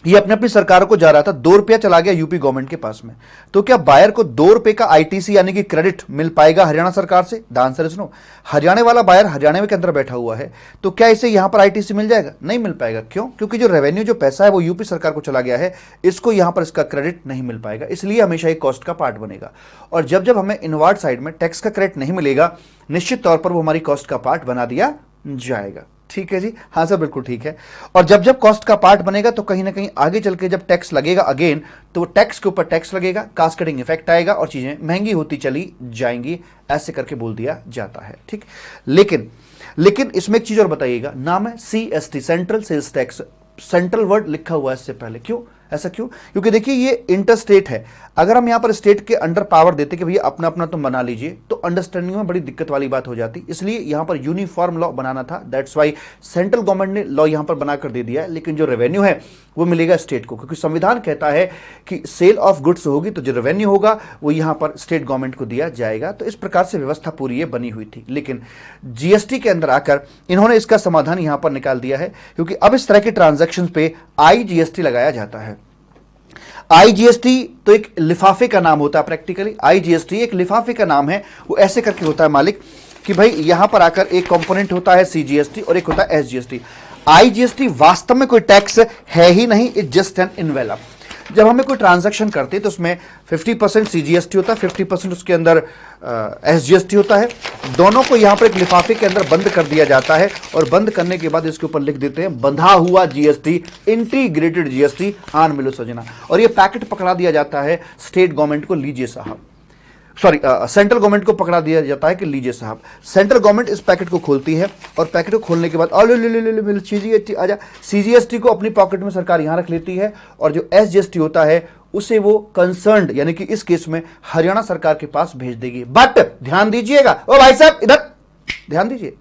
Speaker 1: ये अपने अपनी सरकारों को जा रहा था, 2 रुपया चला गया यूपी गवर्नमेंट के पास में, तो क्या बायर को 2 रुपए का आईटीसी यानी कि क्रेडिट मिल पाएगा हरियाणा सरकार से? The answer is no. Haryana वाला बायर हरियाणा के अंदर बैठा हुआ है, तो क्या इसे यहां पर आईटीसी मिल जाएगा? नहीं मिल पाएगा। क्यों? क्योंकि जो रेवेन्यू जो पैसा है वो यूपी सरकार को चला गया है, इसको यहां पर इसका क्रेडिट नहीं मिल पाएगा, इसलिए हमेशा एक कॉस्ट का पार्ट बनेगा। और जब जब हमें इनवर्ड साइड में टैक्स का क्रेडिट नहीं मिलेगा, निश्चित तौर पर वो हमारी कॉस्ट का पार्ट बना दिया जाएगा। ठीक है जी, हाँ सर बिल्कुल ठीक है। और जब जब कॉस्ट का पार्ट बनेगा तो कहीं ना कहीं आगे चल के जब टैक्स लगेगा अगेन, तो वो टैक्स के ऊपर टैक्स लगेगा, कास्केडिंग इफेक्ट आएगा और चीजें महंगी होती चली जाएंगी, ऐसे करके बोल दिया जाता है। ठीक, लेकिन इसमें एक चीज और बताइएगा, नाम है CST, central sales tax, central word लिखा हुआ है इससे पहले, क्यों? ऐसा क्यों? क्योंकि देखिए ये इंटर स्टेट है। अगर हम यहां पर स्टेट के अंडर पावर देते कि भैया अपना अपना तुम बना लीजिए, तो अंडरस्टैंडिंग में बड़ी दिक्कत वाली बात हो जाती, इसलिए यहां पर यूनिफॉर्म लॉ बनाना था। दैट्स वाई सेंट्रल गवर्नमेंट ने लॉ यहां पर बनाकर दे दिया है, लेकिन जो रेवेन्यू है वो मिलेगा स्टेट को, क्योंकि संविधान कहता है कि सेल ऑफ गुड्स होगी तो जो रेवेन्यू होगा वो यहां पर स्टेट गवर्नमेंट को दिया जाएगा। तो इस प्रकार से व्यवस्था पूरी ये बनी हुई थी, लेकिन जीएसटी के अंदर आकर इन्होंने इसका समाधान यहां पर निकाल दिया है, क्योंकि अब इस तरह के ट्रांजैक्शन पे आईजीएसटी लगाया जाता है। आईजीएसटी तो एक लिफाफे का नाम होता है, प्रैक्टिकली आईजीएसटी एक लिफाफे का नाम है। वो ऐसे करके होता है मालिक कि भाई यहां पर आकर एक कंपोनेंट होता है सीजीएसटी और एक होता है एसजीएसटी। आईजीएसटी वास्तव में कोई टैक्स है ही नहीं, इट जस्ट एन एनवेलप। जब हमें कोई ट्रांजैक्शन करते हैं तो उसमें 50% सीजीएसटी होता है, 50% उसके अंदर एसजीएसटी होता है। दोनों को यहां पर एक लिफाफे के अंदर बंद कर दिया जाता है, और बंद करने के बाद इसके ऊपर लिख देते हैं बंधा हुआ जीएसटी, इंटीग्रेटेड जीएसटी, आन मिलो सजना। और ये पैकेट पकड़ा दिया जाता है स्टेट गवर्नमेंट को, लीजिए साहब, सॉरी सेंट्रल गवर्नमेंट को पकड़ा दिया जाता है कि लीजिए साहब। सेंट्रल गवर्नमेंट इस पैकेट को खोलती है, और पैकेट को खोलने के बाद सीजीएसटी आजा, सीजीएसटी को अपनी पॉकेट में सरकार यहां रख लेती है, और जो एसजीएसटी होता है उसे वो कंसर्न्ड यानी कि इस केस में हरियाणा सरकार के पास भेज देगी। बट ध्यान दीजिएगा, ओ भाई साहब इधर ध्यान दीजिए,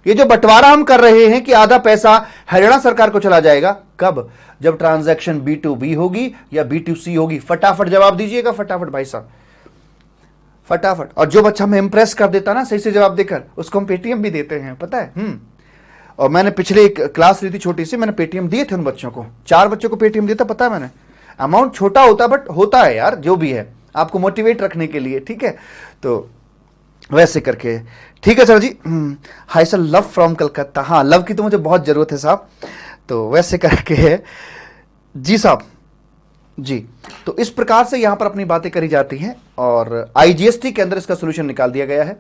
Speaker 1: ये जो बंटवारा हम कर रहे हैं कि आधा पैसा हरियाणा सरकार को चला जाएगा, कब? जब ट्रांजैक्शन B2B होगी या B2C होगी। फटाफट जवाब दीजिएगा, फटाफट भाई साहब, फटाफट। और जो बच्चा हमें इंप्रेस कर देता ना सही से जवाब देकर, उसको हम पेटीएम भी देते हैं, पता है। और मैंने पिछले एक क्लास ली थी छोटी सी, मैंने पेटीएम दिए थे उन बच्चों को, 4 बच्चों को पेटीएम दिया था, पता है मैंने। अमाउंट छोटा होता बट होता है यार, जो भी है आपको मोटिवेट रखने के लिए, ठीक है। तो वैसे करके, ठीक है sir ji. Hi sir, love from Calcutta. हाँ, लव की तो मुझे बहुत जरूरत है साहब। तो वैसे करके जी साहब जी, तो इस प्रकार से यहां पर अपनी बातें करी जाती हैं, और आईजीएसटी के अंदर इसका सोल्यूशन निकाल दिया गया है,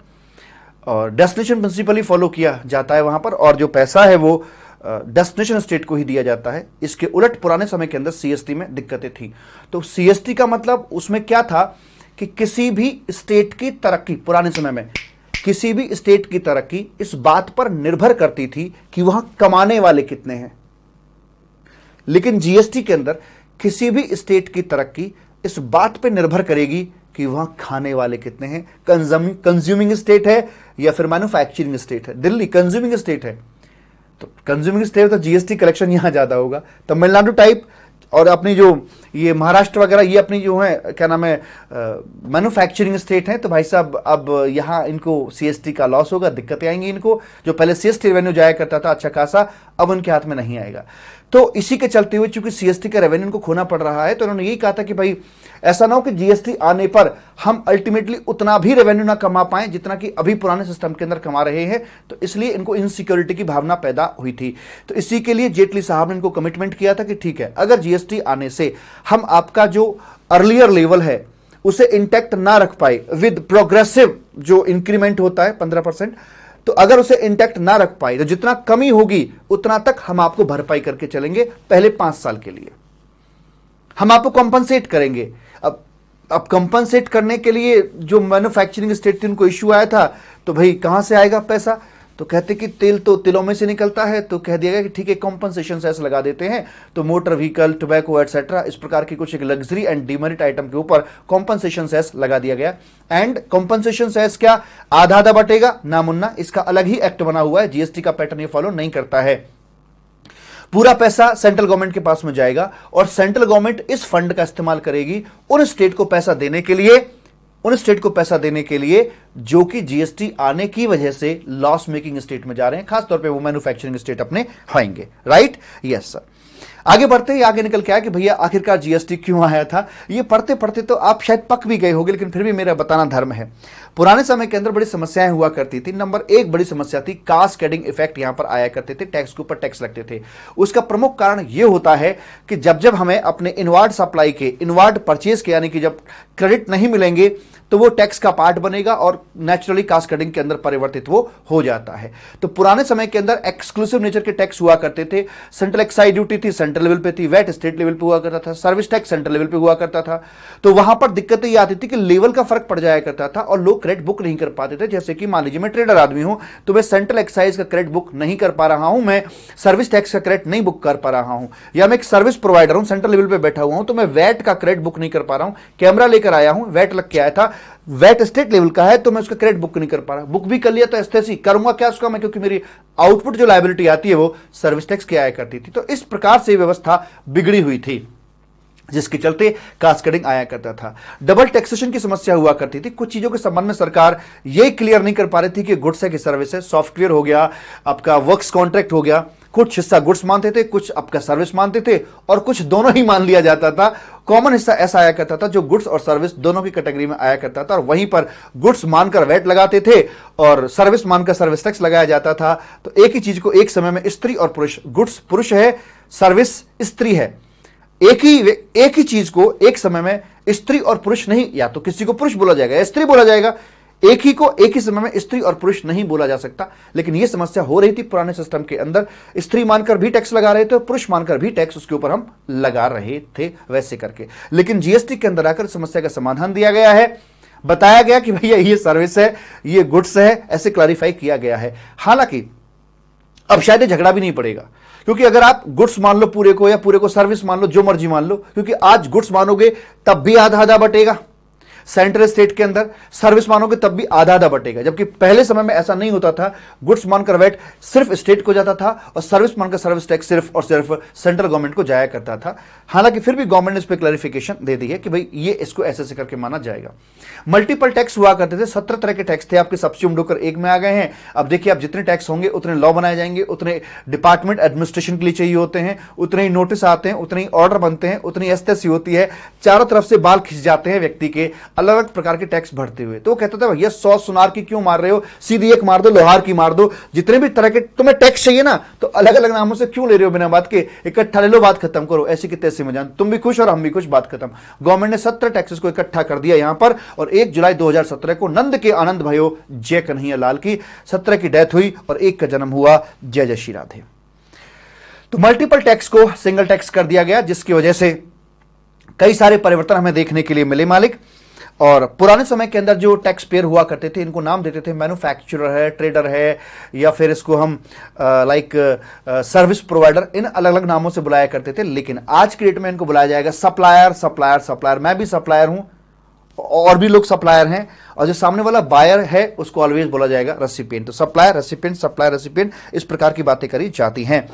Speaker 1: और डेस्टिनेशन प्रिंसिपल ही फॉलो किया जाता है वहां पर, और जो पैसा है वो डेस्टिनेशन स्टेट को ही दिया जाता है। इसके उलट पुराने समय के अंदर सीएसटी में दिक्कतें थी। तो सीएसटी का मतलब उसमें क्या था कि किसी भी स्टेट की तरक्की, पुराने समय में किसी भी स्टेट की तरक्की इस बात पर निर्भर करती थी कि वहां कमाने वाले कितने हैं। लेकिन जीएसटी के अंदर किसी भी स्टेट की तरक्की इस बात पर निर्भर करेगी कि वहां खाने वाले कितने हैं, कंज्यूमिंग स्टेट है या फिर मैन्युफैक्चरिंग स्टेट है। दिल्ली कंज्यूमिंग स्टेट है, तो कंज्यूमिंग स्टेट तो जीएसटी कलेक्शन यहां ज्यादा होगा। तमिलनाडु टाइप और अपनी जो ये महाराष्ट्र वगैरह ये अपनी जो है क्या नाम है मैन्युफैक्चरिंग स्टेट है, तो भाई साहब अब यहाँ इनको सीएसटी का लॉस होगा, दिक्कतें आएंगी इनको। जो पहले सीएसटी रेवेन्यू जाया करता था अच्छा खासा, अब उनके हाथ में नहीं आएगा। तो इसी के चलते हुए चूंकि सीएसटी का रेवेन्यू इनको खोना पड़ रहा है, तो उन्होंने यही कहा था कि भाई ऐसा ना हो कि जीएसटी आने पर हम अल्टीमेटली उतना भी रेवेन्यू ना कमा पाए जितना कि अभी पुराने सिस्टम के अंदर कमा रहे हैं। तो इसलिए इनको इनसिक्योरिटी की भावना पैदा हुई थी। तो इसी के लिए जेटली साहब ने इनको कमिटमेंट किया था कि ठीक है, अगर जीएसटी आने से हम आपका जो अर्लियर लेवल है उसे इंटैक्ट ना रख पाए विद प्रोग्रेसिव जो इंक्रीमेंट होता है 15%, तो अगर उसे इंटैक्ट ना रख पाए तो जितना कमी होगी उतना तक हम आपको भरपाई करके चलेंगे। पहले 5 साल के लिए हम आपको कॉम्पनसेट करेंगे। अब कंपनसेट करने के लिए जो मैन्युफैक्चरिंग स्टेट थी उनको इश्यू आया था, तो भाई कहां से आएगा पैसा? तो कहते कि तेल तो तिलों में से निकलता है, तो कह दिया गया कि ठीक है कॉम्पनसेशन सेस लगा देते हैं। तो मोटर व्हीकल, टोबैको एटसेट्रा इस प्रकार की कुछ एक लग्जरी एंड डिमेरिट आइटम के ऊपर कॉम्पनसेशन सेस लगा दिया गया। एंड कॉम्पनसेशन सेस क्या आधा आधा बटेगा ना मुन्ना, इसका अलग ही एक्ट बना हुआ है। जीएसटी का पैटर्न ये फॉलो नहीं करता है। पूरा पैसा सेंट्रल गवर्नमेंट के पास में जाएगा और सेंट्रल गवर्नमेंट इस फंड का इस्तेमाल करेगी उन स्टेट को पैसा देने के लिए, जो कि जीएसटी आने की वजह से लॉस मेकिंग स्टेट में जा रहे हैं, खासतौर पे वो मैन्युफैक्चरिंग स्टेट अपने होंगे। Right, yes sir. आगे बढ़ते ही आगे निकल के आया कि भैया आखिरकार जीएसटी क्यों आया था। ये पढ़ते पढ़ते तो आप शायद पक भी गए होंगे, लेकिन फिर भी मेरा बताना धर्म है। पुराने समय के अंदर बड़ी समस्याएं हुआ करती थी। नंबर 1 बड़ी समस्या थी कास्केडिंग इफेक्ट यहां पर आया करते थे, टैक्स के ऊपर टैक्स लगते थे। उसका प्रमुख कारण यह होता है कि जब जब हमें अपने इनवार्ड सप्लाई के, इनवार्ड परचेज के, यानी कि जब क्रेडिट नहीं मिलेंगे तो वो टैक्स का पार्ट बनेगा और नेचुरली कास्केडिंग के अंदर परिवर्तित वो हो जाता है। तो पुराने समय के अंदर एक्सक्लूसिव नेचर के टैक्स हुआ करते थे। सेंट्रल एक्साइज ड्यूटी थी, सेंट्रल लेवल पे थी, वैट स्टेट लेवल पे हुआ करता था, सर्विस टैक्स सेंट्रल लेवल पे हुआ करता था। तो वहां पर दिक्कतें ये आती थी कि लेवल का फर्क पड़ जाया करता था और लोग क्रेडिट बुक नहीं कर पाते थे। जैसे कि मान लीजिए मैं ट्रेडर आदमी हूं, तो मैं सेंट्रल एक्साइज का क्रेडिट बुक नहीं कर पा रहा हूं, मैं सर्विस टैक्स का क्रेडिट नहीं बुक कर पा रहा हूं, या मैं एक सर्विस प्रोवाइडर हूं, सेंट्रल लेवल पे बैठा हुआ हूं, तो मैं वैट का क्रेडिट बुक नहीं कर पा रहा हूं। कैमरा लेकर आया हूं, वैट लग के आया था, वैट स्टेट लेवल का है, तो मैं उसका क्रेडिट बुक नहीं कर पा रहा। बुक भी कर लिया तो एसटीसी करूंगा क्या उसका मैं, क्योंकि मेरी आउटपुट जो लायबिलिटी आती है वो सर्विस टैक्स की आया करती थी। तो इस प्रकार से व्यवस्था बिगड़ी हुई थी, जिसके चलते कास्केडिंग आया करता था। डबल टैक्सेशन की समस्या हुआ करती थी। कुछ चीजों के संबंध में सरकार ये क्लियर नहीं कर पा रही थी कि गुड्स है कि सर्विस है। सॉफ्टवेयर हो गया, आपका वर्क्स कॉन्ट्रैक्ट हो गया, कुछ हिस्सा गुड्स मानते थे, कुछ आपका सर्विस मानते थे, और कुछ दोनों ही मान लिया जाता था। कॉमन हिस्सा ऐसा आया करता था जो गुड्स और सर्विस दोनों की कैटेगरी में आया करता था, और वहीं पर गुड्स मानकर वैट लगाते थे और सर्विस मानकर सर्विस टैक्स लगाया जाता था। तो एक ही चीज को एक समय में स्त्री और पुरुष, गुड्स पुरुष है, सर्विस स्त्री है, एक ही चीज को एक समय में स्त्री और पुरुष नहीं, या तो किसी को पुरुष बोला जाएगा या स्त्री बोला जाएगा, एक ही को एक ही समय में स्त्री और पुरुष नहीं बोला जा सकता। लेकिन यह समस्या हो रही थी पुराने सिस्टम के अंदर, स्त्री मानकर भी टैक्स लगा रहे थे, पुरुष मानकर भी टैक्स उसके ऊपर हम लगा रहे थे, वैसे करके। लेकिन जीएसटी के अंदर आकर समस्या का समाधान दिया गया है, बताया गया कि भैया ये सर्विस है, ये गुड्स है, ऐसे क्लैरिफाई किया गया है। हालांकि अब शायद झगड़ा भी नहीं पड़ेगा, क्योंकि अगर आप गुड्स मान लो पूरे को, या पूरे को सर्विस मान लो, जो मर्जी मान लो, क्योंकि आज गुड्स मानोगे तब भी आधा आधा बटेगा सेंट्रल स्टेट के अंदर, सर्विस मानोगे तब भी आधा आधा बटेगा। जबकि पहले समय में ऐसा नहीं होता था, गुड्स मानकर वैट सिर्फ स्टेट को जाता था और सर्विस मानकर सर्विस टैक्स सिर्फ और सिर्फ सेंट्रल गवर्नमेंट को जाया करता था। हालांकि फिर भी गवर्नमेंट ने इस पर क्लैरिफिकेशन दे दी है कि भाई ये इसको ऐसे ऐसे करके माना जाएगा। मल्टीपल टैक्स हुआ करते थे, 17 तरह के टैक्स थे, आपके सब्स्यूम्ड होकर एक में आ गए हैं। अब देखिए, अब जितने टैक्स होंगे उतने लॉ बनाए जाएंगे, उतने डिपार्टमेंट एडमिनिस्ट्रेशन के लिए चाहिए होते हैं, उतने ही नोटिस आते हैं, उतने ही ऑर्डर बनते हैं, उतनी एसटीसी होती है, चारों तरफ से बाल खिंच जाते हैं व्यक्ति के, अलग अलग प्रकार के टैक्स भरते हुए। तो वो कहता था भैया 100 सुनार की क्यों मार रहे हो, सीधी एक मार दो, लोहार की मार दो, जितने भी तरह के तुम्हें टैक्स चाहिए ना, तो अलग अलग नामों से क्यों ले रहे हो बिना बात के, इकट्ठा ले लो, बात खत्म करो, ऐसी की तैसी में जान, तुम भी खुश और हम भी खुश, बात खत्म। गवर्नमेंट ने 17 टैक्सेस को इकट्ठा कर दिया यहां पर, और 1 जुलाई 2017 को नंद के आनंद भयो जय कन्हैया लाल की 17 की डेथ हुई और 1 का जन्म हुआ, जय जय श्री राधे। तो मल्टीपल टैक्स को सिंगल टैक्स कर दिया गया, जिसकी वजह से कई सारे परिवर्तन हमें देखने के लिए मिले मालिक। और पुराने समय के अंदर जो टैक्स पेयर हुआ करते थे, इनको नाम देते थे मैन्युफैक्चरर है, ट्रेडर है, या फिर इसको हम सर्विस प्रोवाइडर, इन अलग अलग नामों से बुलाया करते थे। लेकिन आज के डेट में इनको बुलाया जाएगा सप्लायर, सप्लायर, सप्लायर। मैं भी सप्लायर हूं और भी लोग सप्लायर हैं, और जो सामने वाला बायर है उसको ऑलवेज बोला जाएगा रेसिपिएंट। तो सप्लायर रेसिपिएंट, सप्लायर रेसिपिएंट, इस प्रकार की बातें करी जाती हैं।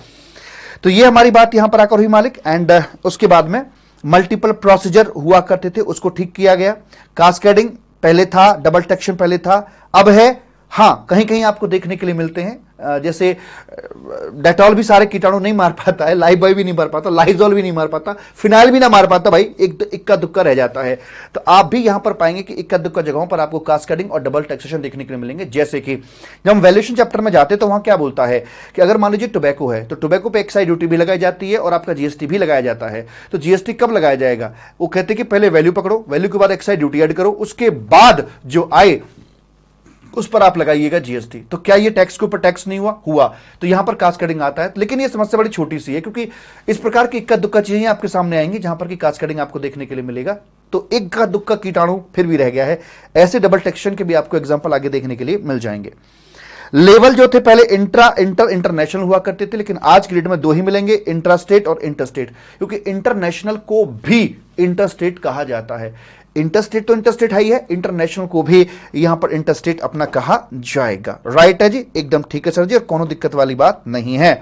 Speaker 1: तो ये हमारी बात यहां पर आकर हुई मालिक। एंड उसके बाद में मल्टीपल प्रोसीजर हुआ करते थे, उसको ठीक किया गया। कास्केडिंग पहले था, डबल टेक्शन पहले था, अब है। हाँ, कहीं कहीं आपको देखने के लिए मिलते हैं, जैसे डेटॉल भी सारे कीटाणु नहीं मार पाता है, लाइफ बॉय भी नहीं मार पाता, लाइजॉल भी नहीं मार पाता, फिनाइल भी ना मार पाता, भाई एक इक्का दुक्का रह जाता है। तो आप भी यहां पर पाएंगे कि इक्का दुक्का जगहों पर आपको कास्केडिंग और डबल टैक्सेशन देखने के लिए मिलेंगे। जैसे कि जब हम वैल्यूएशन चैप्टर में जाते हैं तो वहां क्या बोलता है कि अगर मान लीजिए टोबैको है तो टोबैको पे एक्साइज ड्यूटी भी लगाई जाती है और आपका जीएसटी भी लगाया जाता है। तो जीएसटी कब लगाया जाएगा? वो कहते हैं कि पहले वैल्यू पकड़ो, वैल्यू के बाद एक्साइज ड्यूटी ऐड करो, उसके बाद जो आए उस पर आप लगाइएगा जीएसटी। तो क्या ये टैक्स के ऊपर टैक्स नहीं हुआ? तो यहां पर कास्केडिंग आता है। लेकिन ये समस्या बड़ी छोटी सी है, क्योंकि इस प्रकार की इक्का दुक्का चीजें आपके सामने आएंगी जहां पर की कास्केडिंग आपको देखने के लिए मिलेगा। तो इक्का दुक्का कीटाणु फिर भी रह गया है। ऐसे डबल टैक्सेशन के भी आपको एग्जांपल आगे देखने के लिए मिल जाएंगे। लेवल जो थे पहले इंट्रा इंटर इंटरनेशनल हुआ करते थे, लेकिन आज की डेट में दो ही मिलेंगे, इंट्रा स्टेट और इंटरस्टेट, क्योंकि इंटरनेशनल को भी इंटरस्टेट कहा जाता है। इंटरस्टेट तो इंटरस्टेट है ही है, इंटरनेशनल को भी यहां पर इंटरस्टेट अपना कहा जाएगा। राइट है जी, एकदम ठीक है सर जी, और कोनो दिक्कत वाली बात नहीं है।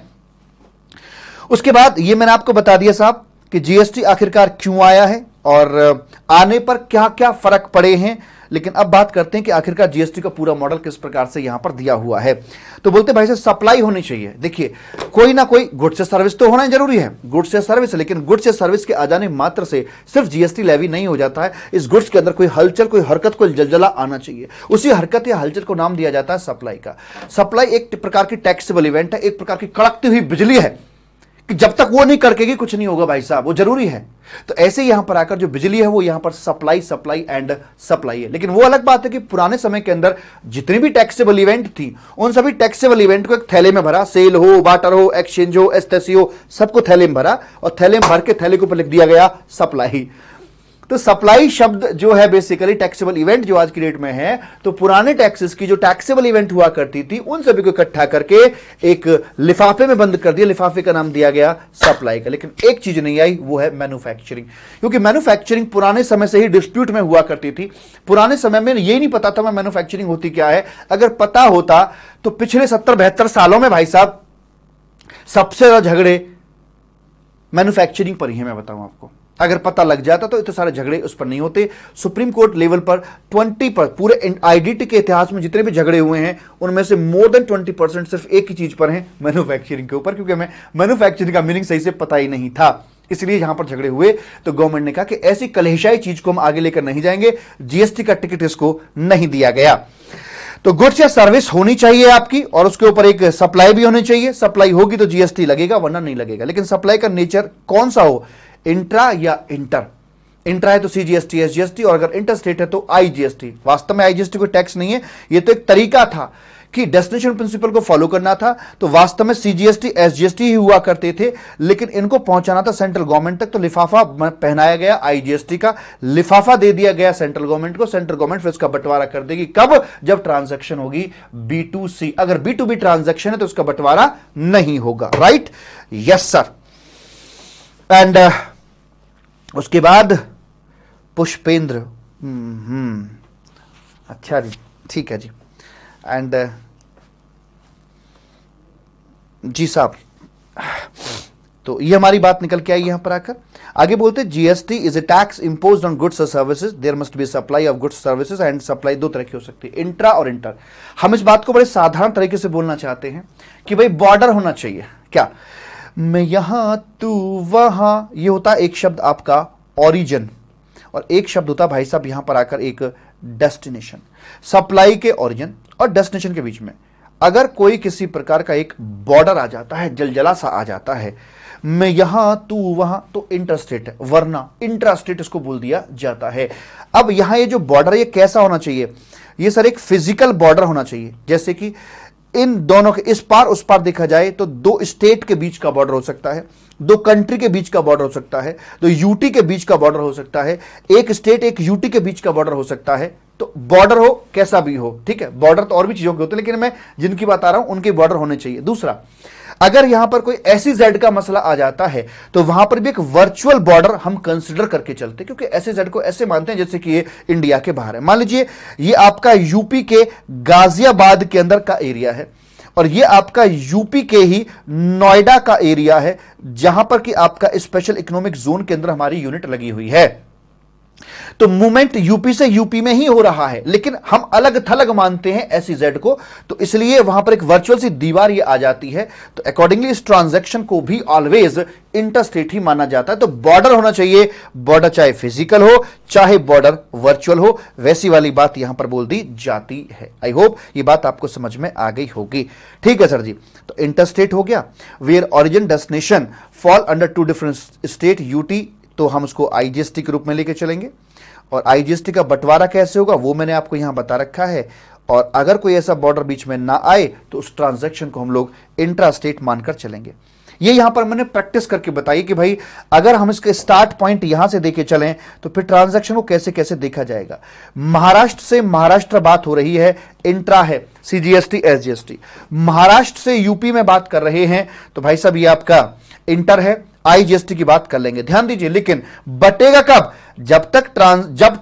Speaker 1: उसके बाद ये मैंने आपको बता दिया साहब कि जीएसटी आखिरकार क्यों आया है और आने पर क्या क्या फर्क पड़े हैं। लेकिन अब बात करते हैं कि आखिरकार जीएसटी का पूरा मॉडल किस प्रकार से यहां पर दिया हुआ है। तो बोलते भाई से सप्लाई होनी चाहिए। देखिए, कोई ना कोई गुड्स या सर्विस तो होना जरूरी है, गुड्स या सर्विस, लेकिन गुड्स या सर्विस के आ जाने मात्र से सिर्फ जीएसटी लेवी नहीं हो जाता है। इस गुड्स के अंदर कोई हलचल, कोई हरकत, कोई जलजला आना चाहिए। उसी हरकत या हलचल को नाम दिया जाता है सप्लाई का। सप्लाई एक प्रकार की टैक्सेबल इवेंट है, एक प्रकार की कड़कती हुई बिजली है कि जब तक वो नहीं कड़केगी कुछ नहीं होगा भाई साहब, वो जरूरी है। तो ऐसे यहां पर आकर जो बिजली है वो यहां पर सप्लाई, सप्लाई एंड सप्लाई है। लेकिन वो अलग बात है कि पुराने समय के अंदर जितनी भी टैक्सेबल इवेंट थी उन सभी टैक्सेबल इवेंट को एक थैले में भरा, सेल हो, बार्टर हो, एक्सचेंज हो, एस्टेसी हो, सबको थैले में भरा और थैले में भर के थैले के ऊपर लिख दिया गया सप्लाई। तो सप्लाई शब्द जो है बेसिकली टैक्सेबल इवेंट जो आज की डेट में है, तो पुराने टैक्सेस की जो टैक्सेबल इवेंट हुआ करती थी उन सभी को इकट्ठा करके एक लिफाफे में बंद कर दिया। लिफाफे का नाम दिया गया सप्लाई का। लेकिन एक चीज नहीं आई, वो है मैन्युफैक्चरिंग, क्योंकि मैन्युफैक्चरिंग पुराने समय से ही डिस्प्यूट में हुआ करती थी। पुराने समय में यही नहीं पता था मैन्युफैक्चरिंग होती क्या है। अगर पता होता तो पिछले 70-72 सालों में भाई साहब सबसे ज्यादा झगड़े मैन्युफैक्चरिंग पर ही है। मैं बताऊं आपको, अगर पता लग जाता तो इतने सारे झगड़े उस पर नहीं होते। सुप्रीम कोर्ट लेवल पर 20 पर पूरे आईडीटी के इतिहास में जितने भी झगड़े हुए हैं उनमें से मोर देन 20% सिर्फ एक ही चीज पर है, मैन्युफैक्चरिंग के ऊपर, क्योंकि हमें मैन्युफैक्चरिंग का मीनिंग सही से पता ही नहीं था। इसलिए यहां पर झगड़े हुए तो गवर्नमेंट ने कहा कि ऐसी कलेशाई चीज को हम आगे लेकर नहीं जाएंगे, जीएसटी का टिकट इसको नहीं दिया गया। तो गुड्स या सर्विस होनी चाहिए आपकी और उसके ऊपर एक सप्लाई भी होनी चाहिए। सप्लाई होगी तो जीएसटी लगेगा, वरना नहीं लगेगा। लेकिन सप्लाई का नेचर कौन सा हो, इंट्रा या इंटर। इंट्रा है तो सीजीएसटी, एसजीएसटी, और अगर इंटर स्टेट है तो आईजीएसटी। वास्तव में आईजीएसटी कोई टैक्स नहीं है, ये तो एक तरीका था कि डेस्टिनेशन प्रिंसिपल को फॉलो करना था। तो वास्तव में सीजीएसटी, एसजीएसटी ही हुआ करते थे, लेकिन इनको पहुंचाना था सेंट्रल गवर्नमेंट तक। तो लिफाफा पहनाया गया आईजीएसटी का, लिफाफा दे दिया गया सेंट्रल गवर्नमेंट को। सेंट्रल गवर्नमेंट फिर उसका बंटवारा कर देगी, कब? जब ट्रांजैक्शन होगी B2C। अगर B2B ट्रांजैक्शन है तो उसका बंटवारा नहीं होगा। Right, yes sir. एंड उसके बाद पुष्पेंद्र, अच्छा जी, ठीक है जी। एंड जी साहब, तो ये हमारी बात निकल के आई यहां पर आकर। आगे बोलते GST is a tax imposed on goods और services, there must be supply of goods services. And supply दो तरह की हो सकती है, इंट्रा और इंटर। हम इस बात को बड़े साधारण तरीके से बोलना चाहते हैं कि भाई बॉर्डर होना चाहिए। क्या मैं यहां तू वहां, ये होता है एक शब्द आपका ओरिजिन, और एक शब्द होता भाई साहब यहां पर आकर एक डेस्टिनेशन। सप्लाई के ओरिजिन और डेस्टिनेशन के बीच में अगर कोई किसी प्रकार का एक बॉर्डर आ जाता है, जलजला सा आ जाता है, मैं यहां तू वहां, तो इंटरस्टेट है, वरना इंट्रास्टेट इसको बोल दिया जाता है। अब यहां ये जो बॉर्डर है ये कैसा होना चाहिए? ये सर एक फिजिकल बॉर्डर होना चाहिए। जैसे कि इन दोनों के इस पार उस पार देखा जाए तो दो स्टेट के बीच का बॉर्डर हो सकता है, दो कंट्री के बीच का बॉर्डर हो सकता है, दो यूटी के बीच का बॉर्डर हो सकता है, एक स्टेट एक यूटी के बीच का बॉर्डर हो सकता है। तो बॉर्डर हो कैसा भी हो, ठीक है। बॉर्डर तो और भी चीजों के होते हैं, लेकिन मैं जिनकी बात आ रहा हूं उनके बॉर्डर होने चाहिए। दूसरा, अगर यहां पर कोई SEZ का मसला आ जाता है तो वहां पर भी एक वर्चुअल बॉर्डर हम कंसीडर करके चलते, क्योंकि SEZ को ऐसे मानते हैं जैसे कि ये इंडिया के बाहर है। मान लीजिए ये आपका यूपी के गाजियाबाद के अंदर का एरिया है और ये आपका यूपी के ही नोएडा का एरिया है, जहां पर कि आपका स्पेशल इकोनॉमिक जोन के अंदर हमारी यूनिट लगी हुई है। तो मूवमेंट यूपी से यूपी में ही हो रहा है, लेकिन हम अलग थलग मानते हैं SEZ को, तो इसलिए वहां पर एक वर्चुअल सी दीवार ये आ जाती है। तो अकॉर्डिंगली इस ट्रांजैक्शन को भी ऑलवेज इंटरस्टेट ही माना जाता है। तो बॉर्डर होना चाहिए, बॉर्डर चाहे फिजिकल हो चाहे बॉर्डर वर्चुअल हो, वैसी वाली बात यहां पर बोल दी जाती है। आई होप ये बात आपको समझ में आ गई होगी। ठीक है सर जी, तो इंटरस्टेट हो गया। Where origin destination fall under two different state UT, तो हम उसको IGST के रूप में लेके चलेंगे। और IGST का बंटवारा कैसे होगा वो मैंने आपको यहां बता रखा है। और अगर कोई ऐसा बॉर्डर बीच में ना आए तो उस ट्रांजैक्शन को हम लोग इंट्रा स्टेट मानकर चलेंगे। ये यहां पर मैंने प्रैक्टिस करके बताई कि भाई अगर हम इसके स्टार्ट पॉइंट यहां से देके चलें तो फिर ट्रांजैक्शन को कैसे कैसे देखा जाएगा। महाराष्ट्र से महाराष्ट्र बात हो रही है, इंट्रा है CGST SGST। महाराष्ट्र से यूपी में बात कर रहे हैं तो भाई साहब ये आपका इंटर है, IGST की बात कर लेंगे। ध्यान दीजिए, लेकिन बटेगा कब? जब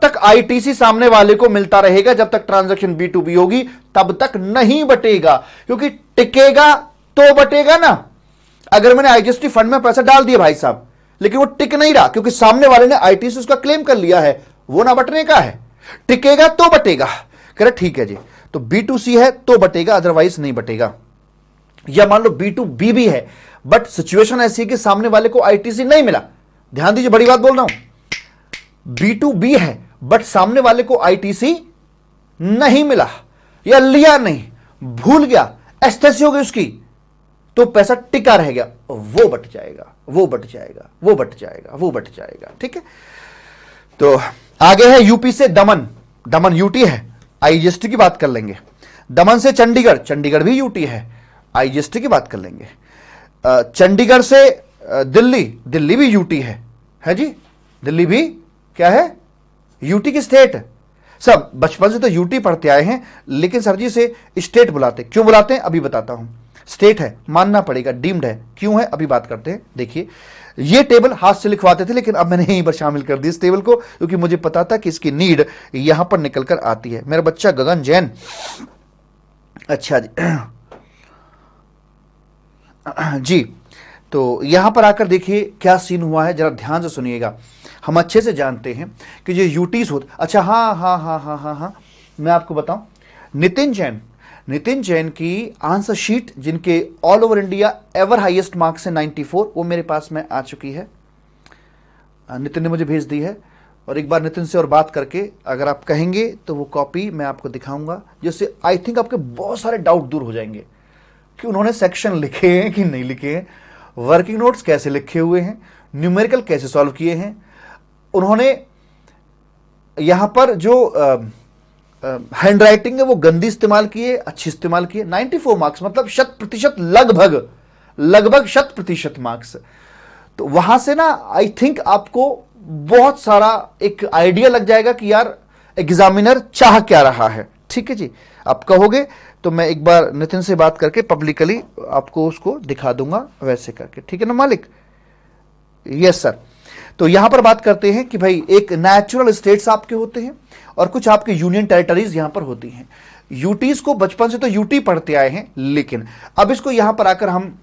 Speaker 1: तक ITC सामने वाले को मिलता रहेगा, जब तक ट्रांजैक्शन B2B होगी तब तक नहीं बटेगा, क्योंकि टिकेगा तो बटेगा ना। अगर मैंने IGST फंड में पैसा डाल दिया भाई साहब, लेकिन वो टिक नहीं रहा क्योंकि सामने वाले ने ITC उसका क्लेम कर लिया है, वो ना बटने का है। टिकेगा तो बटेगा। कह रहे ठीक है जी, तो B2C है तो बटेगा, अदरवाइज नहीं बटेगा। या मान लो B2B भी है, बट सिचुएशन ऐसी है कि सामने वाले को ITC नहीं मिला। ध्यान दीजिए, बड़ी बात बोल रहा हूं। B2B है बट सामने वाले को ITC नहीं मिला या लिया नहीं, भूल गया, एस्थेसी हो गई उसकी, तो पैसा टिका रह गया, वो बट जाएगा, वो बट जाएगा, वो बट जाएगा, वो बट जाएगा। ठीक है, तो आगे है यूपी से दमन, दमन यूटी है, IGST की बात कर लेंगे। दमन से चंडीगढ़, चंडीगढ़ भी यूटी है, IGST की बात कर लेंगे। चंडीगढ़ से दिल्ली, दिल्ली भी यूटी है जी, दिल्ली भी क्या है? यूटी की स्टेट। सब बचपन से तो यूटी पढ़ते आए हैं, लेकिन सर जी से स्टेट बुलाते, क्यों बुलाते हैं अभी बताता हूं। स्टेट है, मानना पड़ेगा, डीम्ड है, क्यों है अभी बात करते हैं। देखिए ये टेबल हाथ से लिखवाते थे, लेकिन अब मैंने यहीं पर शामिल कर दी इस टेबल को, क्योंकि मुझे पता था कि इसकी नीड यहां पर निकल कर आती है। मेरा बच्चा गगन जैन, अच्छा जी जी, तो यहां पर आकर देखिए क्या सीन हुआ है, जरा ध्यान से सुनिएगा। हम अच्छे से जानते हैं कि जो यूटीज होते, अच्छा हाँ, मैं आपको बताऊं, नितिन जैन, नितिन जैन की आंसर शीट जिनके all over India ever highest marks है 94, वो मेरे पास में आ चुकी है। नितिन ने मुझे भेज दी है, और एक बार नितिन से और बात करके अगर आप कहेंगे तो वो कॉपी मैं आपको दिखाऊंगा, जिससे आई थिंक आपके बहुत सारे डाउट दूर हो जाएंगे कि उन्होंने सेक्शन लिखे हैं कि नहीं लिखे हैं, वर्किंग नोट्स कैसे लिखे हुए हैं, न्यूमेरिकल कैसे सॉल्व किए हैं, उन्होंने यहां पर जो हैंड राइटिंग है वो गंदी इस्तेमाल किए, अच्छी इस्तेमाल किए। 94 मार्क्स मतलब 100%, लगभग 100% मार्क्स। तो वहां से ना आई थिंक आपको बहुत सारा एक आइडिया लग जाएगा कि यार एग्जामिनर चाह क्या रहा है। ठीक है जी, आप कहोगे तो मैं एक बार नितिन से बात करके पब्लिकली आपको उसको दिखा दूंगा वैसे करके, ठीक है ना मालिक? Yes sir. तो यहां पर बात करते हैं कि भाई एक नेचुरल स्टेट्स आपके होते हैं और कुछ आपके यूनियन टेरिटरीज यहां पर होती हैं। यूटीज को बचपन से तो यूटी पढ़ते आए हैं, लेकिन अब इसको यहां पर आकर हम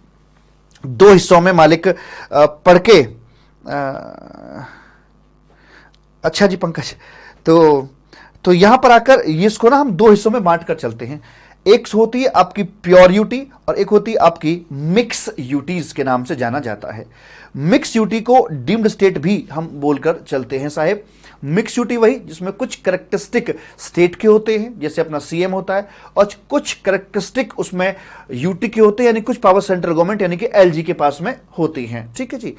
Speaker 1: दो हिस्सों में मालिक पढ़ के, अच्छा जी पंकज, तो यहां पर आकर इसको ना हम दो हिस्सों में बांट कर चलते हैं। एक होती है आपकी प्योर यूटी और एक होती है आपकी मिक्स यूटीज के नाम से जाना जाता है। मिक्स यूटी को डीम्ड स्टेट भी हम बोलकर चलते हैं साहेब। मिक्स यूटी वही जिसमें कुछ करेक्टरिस्टिक स्टेट के होते हैं, जैसे अपना सीएम होता है, और कुछ करेक्टरिस्टिक उसमें यूटी के होते हैं, यानी कुछ पावर सेंट्रल गवर्नमेंट यानी कि एलजी के पास में होती हैं। ठीक है जी।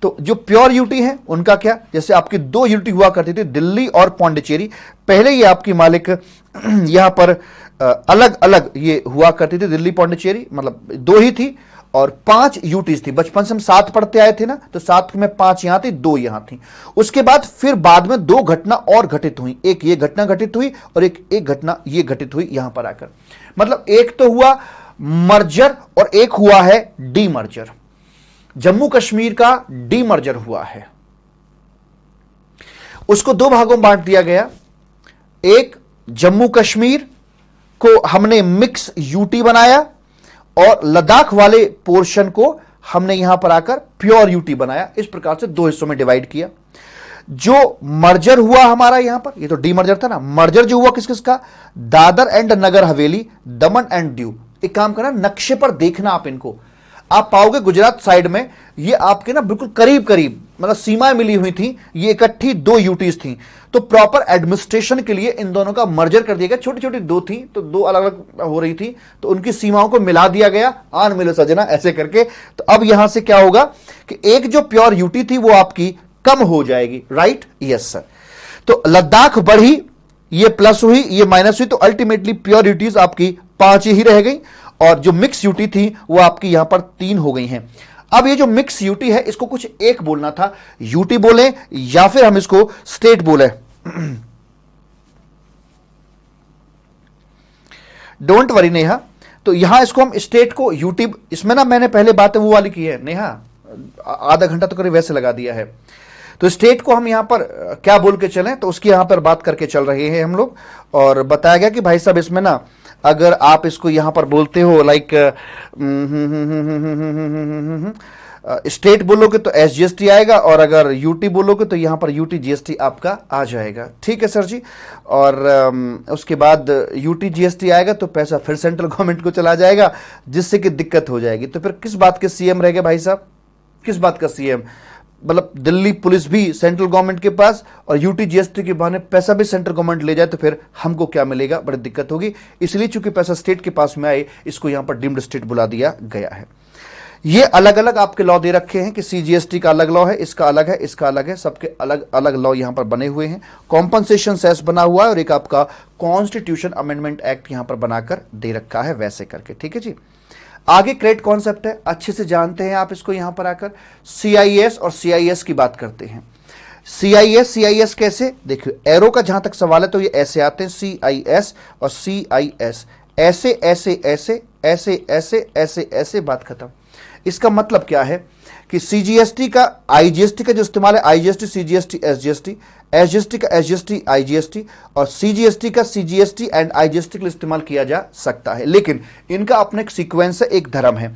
Speaker 1: तो जो प्योर यूटी है उनका क्या, जैसे आपकी दो यूटी हुआ करती थी, दिल्ली और पौंडीचेरी। पहले ये आपकी मालिक यहां पर अलग अलग ये हुआ करती थी, दिल्ली पौंडीचेरी मतलब दो ही थी, और 5 यूटीज थी। बचपन से हम 7 पढ़ते आए थे ना, तो 7 में 5 यहां थी, 2 यहां थी। उसके बाद फिर बाद में 2 घटना और घटित हुई, एक ये घटना घटित हुई और एक घटना ये घटित हुई यहां पर आकर। मतलब एक तो हुआ मर्जर और एक हुआ है डीमर्जर। जम्मू कश्मीर का डीमर्जर हुआ है, उसको दो भागों में बांट दिया गया। एक, जम्मू कश्मीर को हमने मिक्स यूटी बनाया और लद्दाख वाले पोर्शन को हमने यहां पर आकर प्योर यूटी बनाया। इस प्रकार से दो हिस्सों में डिवाइड किया। जो मर्जर हुआ हमारा यहां पर, ये तो डीमर्जर था ना, मर्जर जो हुआ किस किस का, Dadar and Nagar Haveli, Daman and Diu. एक काम करना, नक्शे पर देखना आप इनको, आप पाओगे गुजरात साइड में ये आपके ना बिल्कुल करीब करीब मतलब सीमाएं मिली हुई थी, ये इकट्ठी दो यूटीज थी। तो प्रॉपर एडमिनिस्ट्रेशन के लिए इन दोनों का मर्जर कर दिया गया। छोटी छोटी दो थी तो दो अलग अलग हो रही थी, तो उनकी सीमाओं को मिला दिया गया, आन मिलो सजना ऐसे करके। तो अब यहां से क्या होगा कि एक जो प्योर यूटी थी वो आपकी कम हो जाएगी, राइट? Yes sir. तो लद्दाख बढ़ी, ये प्लस हुई, ये माइनस हुई, तो अल्टीमेटली प्योर यूटीज आपकी 5 ही रह गई और जो मिक्स यूटी थी वो आपकी यहां पर 3 हो गई हैं। अब ये जो मिक्स यूटी है इसको कुछ एक बोलना था, यूटी बोले या फिर हम इसको स्टेट बोले। डोंट वरी नेहा, तो यहां इसको हम स्टेट को यूटी, इसमें ना मैंने पहले बातें वो वाली की है नेहा, आधा घंटा तो करीब वैसे लगा दिया है। तो स्टेट को हम यहां पर क्या बोल के चलें, तो उसकी यहां पर बात करके चल रहे हैं हम लोग। और बताया गया कि भाई साहब इसमें ना अगर आप इसको यहां पर बोलते हो लाइक स्टेट बोलोगे तो एसजीएसटी आएगा, और अगर यूटी बोलोगे तो यहां पर यूटी जीएसटी आपका आ जाएगा। ठीक है सर जी। और उसके बाद यूटी जीएसटी आएगा तो पैसा फिर सेंट्रल गवर्नमेंट को चला जाएगा, जिससे कि दिक्कत हो जाएगी। तो फिर किस बात के सीएम रह गए भाई साहब, किस बात का सीएम? मतलब दिल्ली पुलिस भी सेंट्रल गवर्नमेंट के पास और यूटी जीएसटी के बहाने पैसा भी सेंट्रल गवर्नमेंट ले जाए तो फिर हमको क्या मिलेगा, बड़ी दिक्कत होगी। इसलिए चूंकि पैसा स्टेट के पास में आए, इसको यहां पर डीम्ड स्टेट बुला दिया गया है। ये अलग अलग आपके लॉ दे रखे हैं कि सीजीएसटी का अलग लॉ है, इसका अलग है, इसका अलग है, सबके अलग अलग लॉ यहां पर बने हुए हैं। कॉम्पनसेशन सेस बना हुआ है और एक आपका कॉन्स्टिट्यूशन अमेंडमेंट एक्ट यहां पर बनाकर दे रखा है वैसे करके। ठीक है जी। आगे क्रेडिट कॉन्सेप्ट है, अच्छे से जानते हैं आप इसको। यहां पर आकर सीआईएस और सीआईएस की बात करते हैं। सीआईएस कैसे, देखिए एरो का जहां तक सवाल है तो ये ऐसे आते हैं, सीआईएस और सीआईएस, ऐसे ऐसे ऐसे ऐसे ऐसे ऐसे ऐसे, बात खत्म। इसका मतलब क्या है कि सीजीएसटी का आईजीएसटी का जो इस्तेमाल है, आईजीएसटी सीजीएसटी एसजीएसटी, एसजीएसटी का एसजीएसटी आईजीएसटी, और सीजीएसटी का सीजीएसटी एंड आईजीएसटी के लिए इस्तेमाल किया जा सकता है। लेकिन इनका अपने एक सीक्वेंस है, एक धर्म है।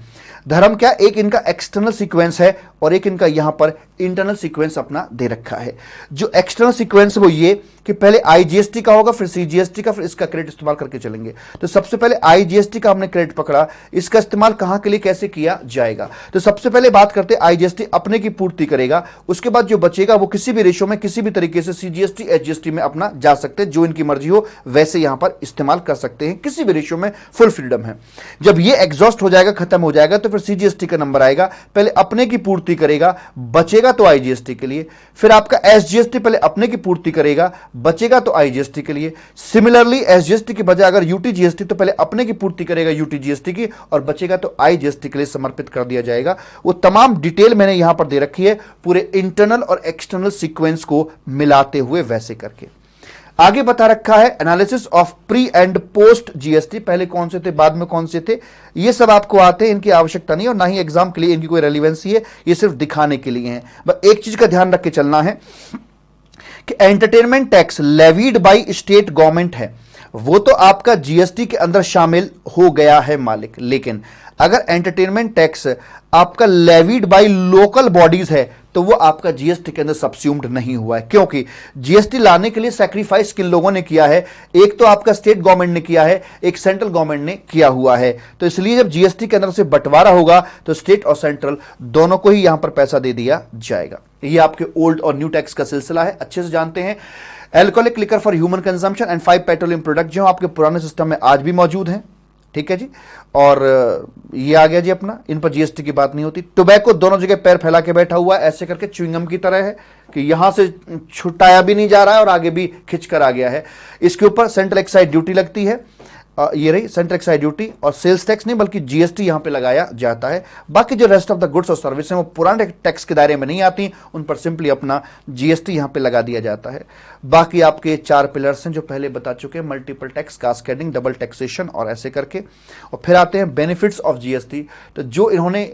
Speaker 1: धर्म क्या, एक इनका एक्सटर्नल सीक्वेंस है और एक इनका यहां पर इंटरनल सीक्वेंस अपना दे रखा है। जो एक्सटर्नल सीक्वेंस वो ये कि पहले आईजीएसटी का होगा, फिर सीजीएसटी का, फिर इसका क्रेडिट इस्तेमाल करके चलेंगे। तो सबसे पहले आईजीएसटी का हमने क्रेडिट पकड़ा, इसका इस्तेमाल कहां के लिए कैसे किया जाएगा। तो सबसे पहले बात करते हैं आईजीएसटी अपने की पूर्ति करेगा, उसके बाद जो बचेगा वो किसी भी रेशो में किसी भी तरीके से सीजीएसटी एसजीएसटी में अपना जा सकते हैं, जो इनकी मर्जी हो वैसे यहां पर इस्तेमाल कर सकते हैं, किसी भी रेशो में फुल फ्रीडम है। जब ये एग्जॉस्ट हो जाएगा, खत्म हो जाएगा, तो फिर सीजीएसटी का नंबर आएगा, पहले अपने की पूर्ति करेगा, बचेगा तो आईजीएसटी के लिए, फिर आपका एसजीएसटी पहले अपने की पूर्ति करेगा, बचेगा तो आईजीएसटी के लिए। सिमिलरली एसजीएसटी की बजाय अगर यूटी जीएसटी तो पहले अपने की पूर्ति करेगा यूटी जीएसटी की, और बचेगा तो आईजीएसटी के लिए समर्पित कर दिया जाएगा। वो तमाम डिटेल मैंने यहां पर दे रखी है, पूरे इंटरनल और एक्सटर्नल सीक्वेंस को मिलाते हुए वैसे करके। आगे बता रखा है analysis of pre and post GST, पहले कौन से थे बाद में कौन से थे, ये सब आपको आते हैं, इनकी आवश्यकता नहीं और ना ही एग्जाम के लिए इनकी कोई रेलिवेंसी है, ये सिर्फ दिखाने के लिए हैं। बस एक चीज का ध्यान रख के चलना है कि entertainment tax levied by state government है, वो तो आपका जीएसटी के अंदर शामिल हो गया है मालिक, लेकिन अगर एंटरटेनमेंट टैक्स आपका लेवीड बाय लोकल बॉडीज है तो वो आपका जीएसटी के अंदर सबस्यूम्ड नहीं हुआ है, क्योंकि जीएसटी लाने के लिए सैक्रिफाइस किन लोगों ने किया है, एक तो आपका स्टेट गवर्नमेंट ने किया है, एक सेंट्रल गवर्नमेंट ने किया हुआ है। तो इसलिए जब जीएसटी के अंदर से बंटवारा होगा तो स्टेट और सेंट्रल दोनों को ही यहां पर पैसा दे दिया जाएगा। ये आपके ओल्ड और न्यू टैक्स का सिलसिला है, अच्छे से जानते हैं। Alcoholic liquor for human consumption and 5 petroleum product जो आपके पुराने सिस्टम में आज भी मौजूद हैं, ठीक है जी। और ये आ गया जी अपना, इन पर जीएसटी की बात नहीं होती। टोबैको दोनों जगह पैर फैला के बैठा हुआ है, ऐसे करके च्युइंगम की तरह है कि यहां से छुटाया भी नहीं जा रहा है और आगे भी खिंच कर आ गया है। इसके ऊपर सेंट्रल एक्साइज ड्यूटी लगती है। ये रही सेंट्रल एक्साइज ड्यूटी, और सेल्स टैक्स नहीं बल्कि जीएसटी यहां पे लगाया जाता है। बाकी जो रेस्ट ऑफ द गुड्स और सर्विस हैं वो पुराने टैक्स के दायरे में नहीं आती, उन पर सिंपली अपना जीएसटी यहां पे लगा दिया जाता है। बाकी आपके 4 पिलर्स हैं जो पहले बता चुके हैं, multiple tax, cascading, double taxation और ऐसे करके। और फिर आते हैं बेनिफिट्स ऑफ जीएसटी। तो जो इन्होंने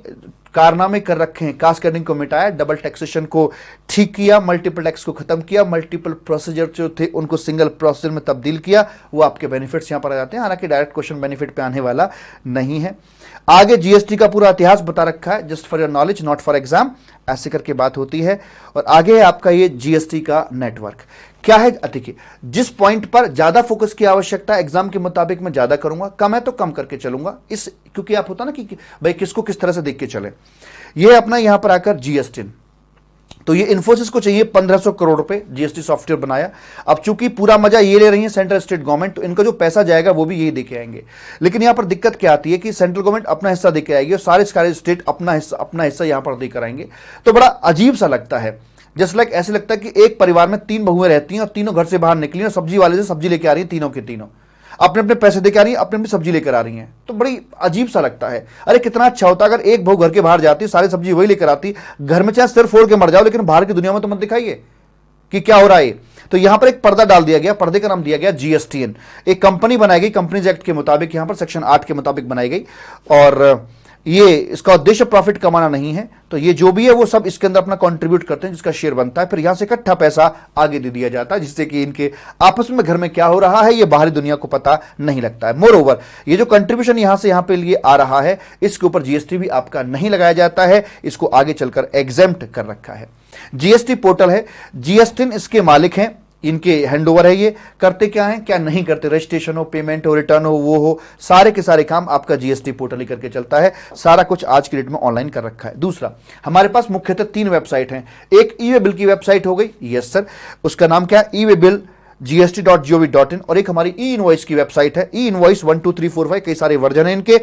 Speaker 1: कारनामे कर रखे हैं, कास्केडिंग को मिटाया, डबल टैक्सेशन को ठीक किया, मल्टीपल टैक्स को खत्म किया, मल्टीपल प्रोसीजर जो थे उनको सिंगल प्रोसीजर में तब्दील किया, वो आपके बेनिफिट्स यहां पर आ जाते हैं। हालांकि डायरेक्ट क्वेश्चन बेनिफिट पे आने वाला नहीं है। आगे जीएसटी का पूरा इतिहास बता रखा है, just for your knowledge, not for exam, ऐसे करके बात होती है। और आगे है आपका ये जीएसटी का नेटवर्क क्या है। देखिए, जिस पॉइंट पर ज्यादा फोकस की आवश्यकता है एग्जाम के मुताबिक मैं ज्यादा करूंगा, कम है तो कम करके चलूंगा, इस क्योंकि आप होता ना कि भाई किसको किस तरह से देख के चले। ये अपना यहां पर आकर जीएसटी, तो ये इन्फोसिस को चाहिए 1500 करोड़ रुपए जीएसटी सॉफ्टवेयर बनाया। अब चूंकि पूरा मजा ये ले रही है सेंट्रल स्टेट गवर्नमेंट, तो इनका जो पैसा जाएगा वो भी यही देके आएंगे। लेकिन यहां पर दिक्कत क्या आती है कि सेंट्रल गवर्नमेंट अपना हिस्सा देके आएगी और सारे स्टेट अपना हिस्सा यहां पर देकर आएंगे। तो बड़ा अजीब सा लगता है, जस्ट लाइक ऐसे लगता है कि एक परिवार में 3 बहुएं रहती हैं और तीनों घर से बाहर निकली और सब्जी वाले से सब्जी लेके आ रही है, तीनों के तीनों अपने अपने पैसे देके आ रही है, अपने अपनी सब्जी लेकर आ रही हैं। तो बड़ी अजीब सा लगता है। अरे कितना अच्छा होता अगर एक बहू घर के बाहर जाती, सारी सब्जी वही लेकर आती, घर में चाहे सिर फोड़ के मर जाओ, लेकिन बाहर की दुनिया में तो मत दिखाइए कि क्या हो रहा है। तो यहां पर एक पर्दा डाल दिया गया, पर्दे का नाम दिया गया जीएसटीएन। एक कंपनी बनाई गई, कंपनीज एक्ट के मुताबिक, यहां पर सेक्शन 8 के मुताबिक बनाई गई, और ये इसका उद्देश्य प्रॉफिट कमाना नहीं है। तो ये जो भी है वो सब इसके अंदर अपना कंट्रीब्यूट करते हैं, जिसका शेयर बनता है, फिर यहां से इकट्ठा पैसा आगे दे दिया जाता है, जिससे कि इनके आपस में घर में क्या हो रहा है ये बाहरी दुनिया को पता नहीं लगता है। मोर ओवर, ये जो कंट्रीब्यूशन यहां से यहां पे लिए आ रहा है, इसके ऊपर जीएसटी भी आपका नहीं लगाया जाता है, इसको आगे चलकर एग्जेम्प्ट कर रखा है। जीएसटी पोर्टल है, जीएसटी इसके मालिक हैं, इनके हैंडओवर है। ये करते क्या है क्या नहीं करते, रजिस्ट्रेशन हो, पेमेंट हो, रिटर्न हो, वो हो, सारे के सारे काम आपका जीएसटी पोर्टल ही करके चलता है। सारा कुछ आज की डेट में ऑनलाइन कर रखा है। दूसरा, हमारे पास मुख्यतः 3 वेबसाइट हैं। एक ई वे बिल की वेबसाइट हो गई, यस सर, उसका नाम क्या है, ई वे बिल gst.gov.in, और एक हमारी ई इनवॉइस की वेबसाइट है, ई इनवॉइस 1 2 3 4 5, कई सारे वर्जन है इनके,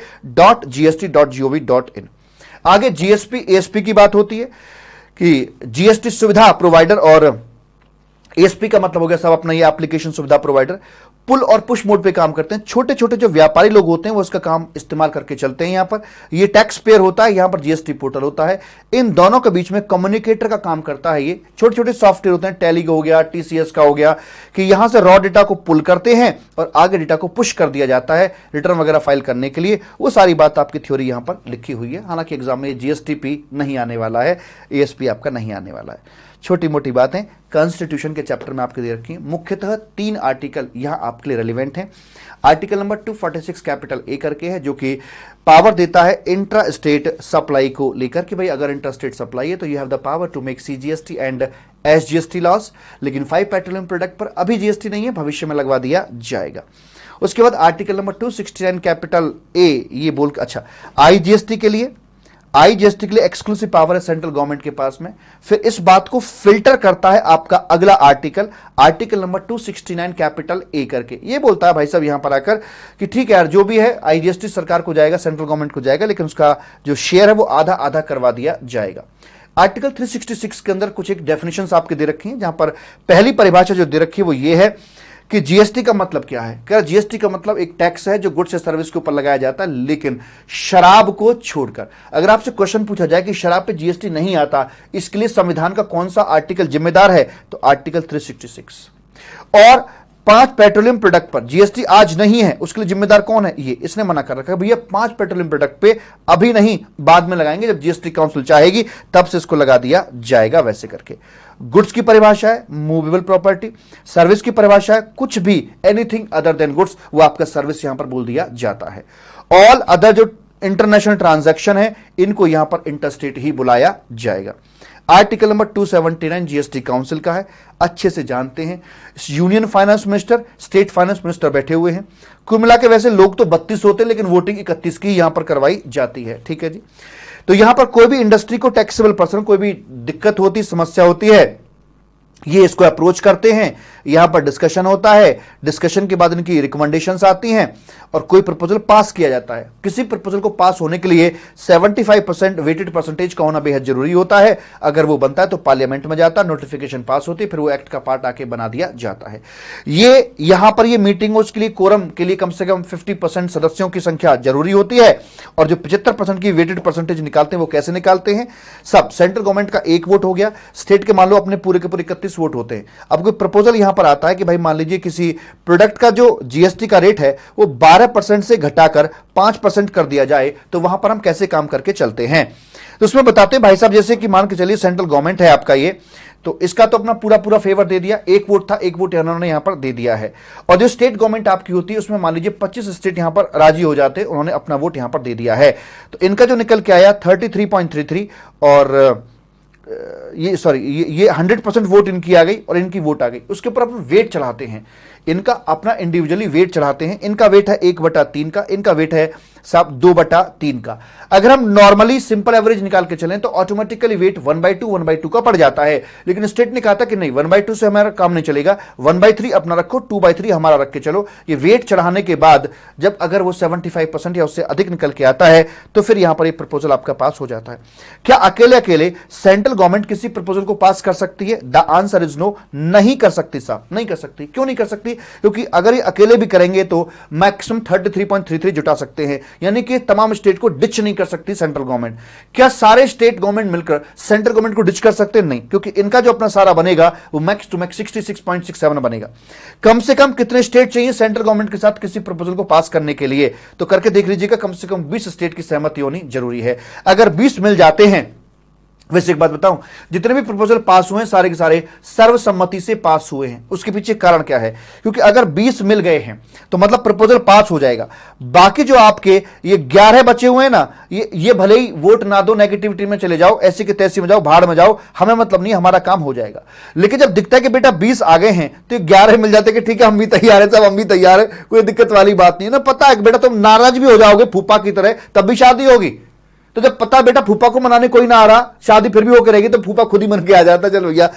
Speaker 1: .gst.gov.in। आगे जीएसपी एएसपी की बात होती है कि जीएसटी सुविधा प्रोवाइडर, और एएसपी का मतलब हो गया सब अपना ये एप्लीकेशन सुविधा प्रोवाइडर, पुल और पुश मोड पे काम करते हैं। छोटे छोटे जो व्यापारी लोग होते हैं वो इसका काम इस्तेमाल करके चलते हैं। यहां पर ये टैक्स पेयर होता है, यहां पर जीएसटी पोर्टल होता है। इन दोनों के बीच में कम्युनिकेटर का काम करता है। ये छोटे छोटे सॉफ्टवेयर होते हैं, टैली का हो गया, टीसीएस का हो गया, कि यहां से रॉ डेटा को पुल करते हैं और आगे डेटा को पुश कर दिया जाता है रिटर्न वगैरह फाइल करने के लिए। वो सारी बात आपकी थ्योरी यहां पर लिखी हुई है। हालांकि एग्जाम में जीएसटीपी नहीं आने वाला है, एएसपी आपका नहीं आने वाला है। छोटी मोटी बातें कॉन्स्टिट्यूशन के चैप्टर में आपके दे रखी हैं। मुख्यतः 3 आर्टिकल यहां आपके लिए रेलिवेंट हैं। आर्टिकल नंबर 246 कैपिटल ए करके है, जो कि पावर देता है इंट्रा स्टेट सप्लाई को लेकर, कि भाई अगर इंट्रा स्टेट सप्लाई है तो you have the power to make CGST and SGST laws. लेकिन 5 पेट्रोलियम प्रोडक्ट पर अभी जीएसटी नहीं है, भविष्य में लगवा दिया जाएगा। उसके बाद आर्टिकल नंबर 269 कैपिटल ए, ये बोल अच्छा, आईजीएसटी के लिए, आईजीएसटी के लिए एक्सक्लूसिव पावर है सेंट्रल गवर्नमेंट के पास में। फिर इस बात को फिल्टर करता है आपका अगला article, article number 269 capital A करके। ये बोलता है भाई साहब यहां पर आकर कि ठीक है यार, जो भी है आईजीएसटी सरकार को जाएगा, सेंट्रल गवर्नमेंट को जाएगा, लेकिन उसका जो शेयर है वो आधा आधा करवा दिया जाएगा। आर्टिकल 366 के अंदर कुछ एक डेफिनेशंस आपके दे रखी हैं, जहां पर पहली परिभाषा जो दे रखी है वो ये है कि जीएसटी का मतलब क्या है। क्या जीएसटी का मतलब एक टैक्स है जो गुड्स या सर्विस के ऊपर लगाया जाता है, लेकिन शराब को छोड़कर। अगर आपसे क्वेश्चन पूछा जाए कि शराब पे जीएसटी नहीं आता, इसके लिए संविधान का कौन सा आर्टिकल जिम्मेदार है, तो आर्टिकल 366। और 5 पेट्रोलियम प्रोडक्ट पर जीएसटी आज नहीं है, उसके लिए जिम्मेदार कौन है, ये इसने मना कर रखा है भैया 5 पेट्रोलियम प्रोडक्ट पे अभी नहीं, बाद में लगाएंगे, जब जीएसटी काउंसिल चाहेगी तब से इसको लगा दिया जाएगा, वैसे करके। गुड्स की परिभाषा है मूवेबल प्रॉपर्टी, सर्विस की परिभाषा है कुछ भी एनीथिंग अदर देन गुड्स, वो आपका सर्विस यहां पर बोल दिया जाता है। ऑल अदर जो इंटरनेशनल ट्रांजैक्शन है इनको यहां पर इंटरस्टेट ही बुलाया जाएगा। आर्टिकल नंबर 279 जीएसटी काउंसिल का है, अच्छे से जानते हैं। Union finance minister, state finance minister बैठे हुए हैं। कुल मिला के वैसे लोग तो 32 होते हैं, लेकिन वोटिंग 31 की यहां पर करवाई जाती है, ठीक है जी। तो यहां पर कोई भी इंडस्ट्री को, टैक्सेबल पर्सन कोई भी दिक्कत होती, समस्या होती है, ये इसको अप्रोच करते हैं, यहां पर डिस्कशन होता है, डिस्कशन के बाद इनकी रिकमेंडेशंस आती हैं और कोई प्रपोजल पास किया जाता है। किसी प्रपोजल को पास होने के लिए 75% वेटेड परसेंटेज का होना बेहद जरूरी होता है। अगर वो बनता है तो पार्लियामेंट में जाता है, नोटिफिकेशन पास होती है, फिर वो एक्ट का पार्ट आके बना दिया जाता है। ये यहां पर ये मीटिंग हो, उसके लिए कोरम के लिए कम से कम 50% सदस्यों की संख्या जरूरी होती है। और जो 75% की वेटेड परसेंटेज निकालते हैं वो कैसे निकालते हैं? सब सेंट्रल गवर्नमेंट का एक वोट हो गया, स्टेट के मान लो अपने पूरे के पूरे 31 वोट होते हैं। अब कोई प्रपोजल यहां पर आता है कि भाई मान लीजिए किसी प्रोडक्ट का जो जीएसटी का रेट है वो 12% से घटाकर 5% कर दिया जाए, तो वहां पर हम कैसे काम करके चलते हैं। तो उसमें बताते हैं भाई साहब, जैसे कि मान के चलिए सेंट्रल गवर्नमेंट है आपका ये, तो इसका तो अपना पूरा पूरा फेवर दे दिया, एक वोट था, एक वोट इन्होंने यहां पर दे दिया है। और जो स्टेट गवर्नमेंट आपकी होती है उसमें मान लीजिए 25 स्टेट यहां पर राजी हो जाते हैं, उन्होंने अपना वोट यहां पर दे दिया है। तो इनका जो निकल के आया 33.33 और ये 100% वोट इनकी आ गई और इनकी वोट आ गई। उसके ऊपर अपन वेट चढ़ाते हैं, इनका अपना इंडिविजुअली वेट चढ़ाते हैं। इनका वेट है 1/3 का, इनका वेट है साहब 2/3 का। अगर हम नॉर्मली सिंपल एवरेज निकाल के चलें तो ऑटोमेटिकली वेट 1/2 का पड़ जाता है। लेकिन स्टेट ने कहा था कि नहीं, 1/2 से हमारा काम नहीं चलेगा, 1/3 अपना रखो, 2/3 हमारा रख के चलो। ये वेट चढ़ाने के बाद जब अगर वो 75% या उससे अधिक निकल के आता है तो फिर यहां पर ये प्रपोजल आपका पास हो जाता है। क्या अकेले अकेले सेंट्रल गवर्नमेंट किसी प्रपोजल को पास कर सकती है? द आंसर इज नो, नहीं कर सकती साहब, नहीं कर सकती। क्यों नहीं कर सकती? क्योंकि अगर ये अकेले भी करेंगे तो मैक्सिमम 33.33 जुटा सकते हैं, यानी कि तमाम स्टेट को डिच नहीं कर सकती सेंट्रल गवर्नमेंट। क्या सारे स्टेट गवर्नमेंट मिलकर सेंट्रल गवर्नमेंट को डिच कर सकते हैं? नहीं, क्योंकि इनका जो अपना सारा बनेगा वो मैक्स टू मैक्स 66.67 बनेगा। कम से कम कितने स्टेट चाहिए सेंट्रल गवर्नमेंट के साथ किसी प्रपोजल को पास करने के लिए? तो करके देख लीजिएगा, कम से कम 20 स्टेट की सहमति होनी जरूरी है। अगर 20 मिल जाते हैं, वैसे एक बात बताऊं, जितने भी प्रपोजल पास हुए हैं सारे के सारे सर्वसम्मति से पास हुए हैं। उसके पीछे कारण क्या है? क्योंकि अगर 20 मिल गए हैं तो मतलब प्रपोजल पास हो जाएगा। बाकी जो आपके ये 11 बचे हुए हैं ना, ये भले ही वोट ना दो, नेगेटिविटी में चले जाओ, ऐसे के तैसे में जाओ, भाड़ में जाओ, हमें मतलब नहीं, हमारा काम हो जाएगा। लेकिन जब दिखता है कि बेटा 20 आ गए हैं तो 11 मिल जाते कि ठीक है हम भी तैयार है, सब हम भी तैयार है, कोई दिक्कत वाली बात नहीं है ना। पता है कि बेटा तुम नाराज भी हो जाओगे फूफा की तरह, तब भी शादी होगी। तो जब पता बेटा फूफा को मनाने कोई ना आ रहा, शादी फिर भी हो करेगी, तो फूफा खुद ही मन के आ जाता, चलो भैया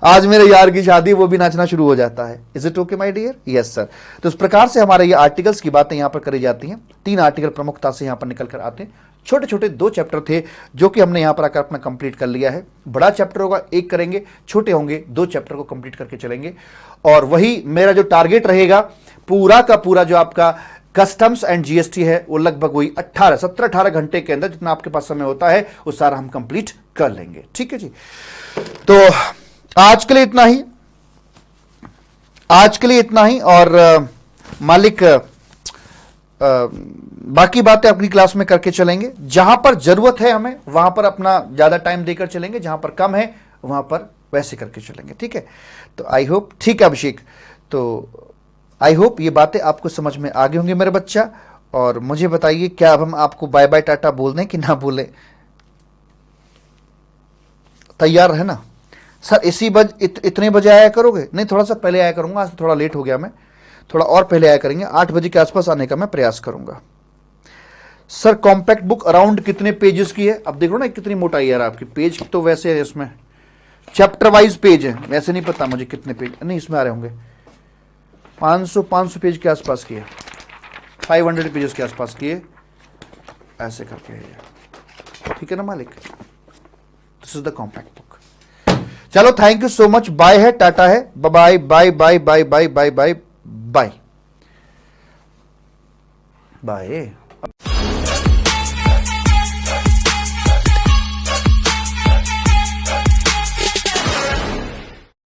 Speaker 1: आज मेरे यार की शादी, वो भी नाचना शुरू हो जाता है। Is it okay my dear? Yes sir. तो इस प्रकार से हमारे ये आर्टिकल्स की बातें यहां पर करी जाती हैं। 3 आर्टिकल प्रमुखता से यहां पर निकल कर आते हैं। छोटे छोटे 2 चैप्टर थे जो कि हमने यहां पर आकर अपना कंप्लीट कर लिया है। बड़ा चैप्टर होगा 1 करेंगे, छोटे होंगे 2 चैप्टर को कंप्लीट करके चलेंगे। और वही मेरा जो टारगेट रहेगा, पूरा का पूरा जो आपका कस्टम्स एंड जीएसटी है वो लगभग वही 17-18 घंटे के अंदर जितना आपके पास समय होता है वो सारा हम कंप्लीट कर लेंगे। ठीक है जी। तो आज के लिए इतना ही, आज के लिए इतना ही। और मालिक बाकी बातें अपनी क्लास में करके चलेंगे। जहां पर जरूरत है हमें वहां पर अपना ज्यादा टाइम देकर चलेंगे, जहां पर कम है वहां पर वैसे करके चलेंगे। ठीक है। तो आई होप, ठीक है अभिषेक, तो आई होप ये बातें आपको समझ में आ गई होंगी मेरे बच्चा। और मुझे बताइए क्या अब हम आपको बाय बाय टाटा बोल दें कि ना बोले? तैयार है ना सर? इतने बजे आया करोगे? नहीं, थोड़ा सा पहले आया करूंगा, आज थोड़ा लेट हो गया, मैं थोड़ा और पहले आया करेंगे। 8 बजे के आसपास आने का मैं प्रयास करूंगा। सर कॉम्पैक्ट बुक अराउंड कितने पेजेस की है? अब देखो ना कितनी मोटाई यार आपकी। पेज तो वैसे है, इसमें चैप्टर वाइज पेज है, वैसे नहीं पता मुझे कितने पेज, नहीं इसमें आ रहे होंगे 500 पेज के आसपास की है, 500 पेजेस के आसपास की है, ऐसे करके है। ठीक है ना मालिक? This is the compact book. चलो thank you so much, bye है, टाटा है, bye bye bye bye bye bye bye bye bye.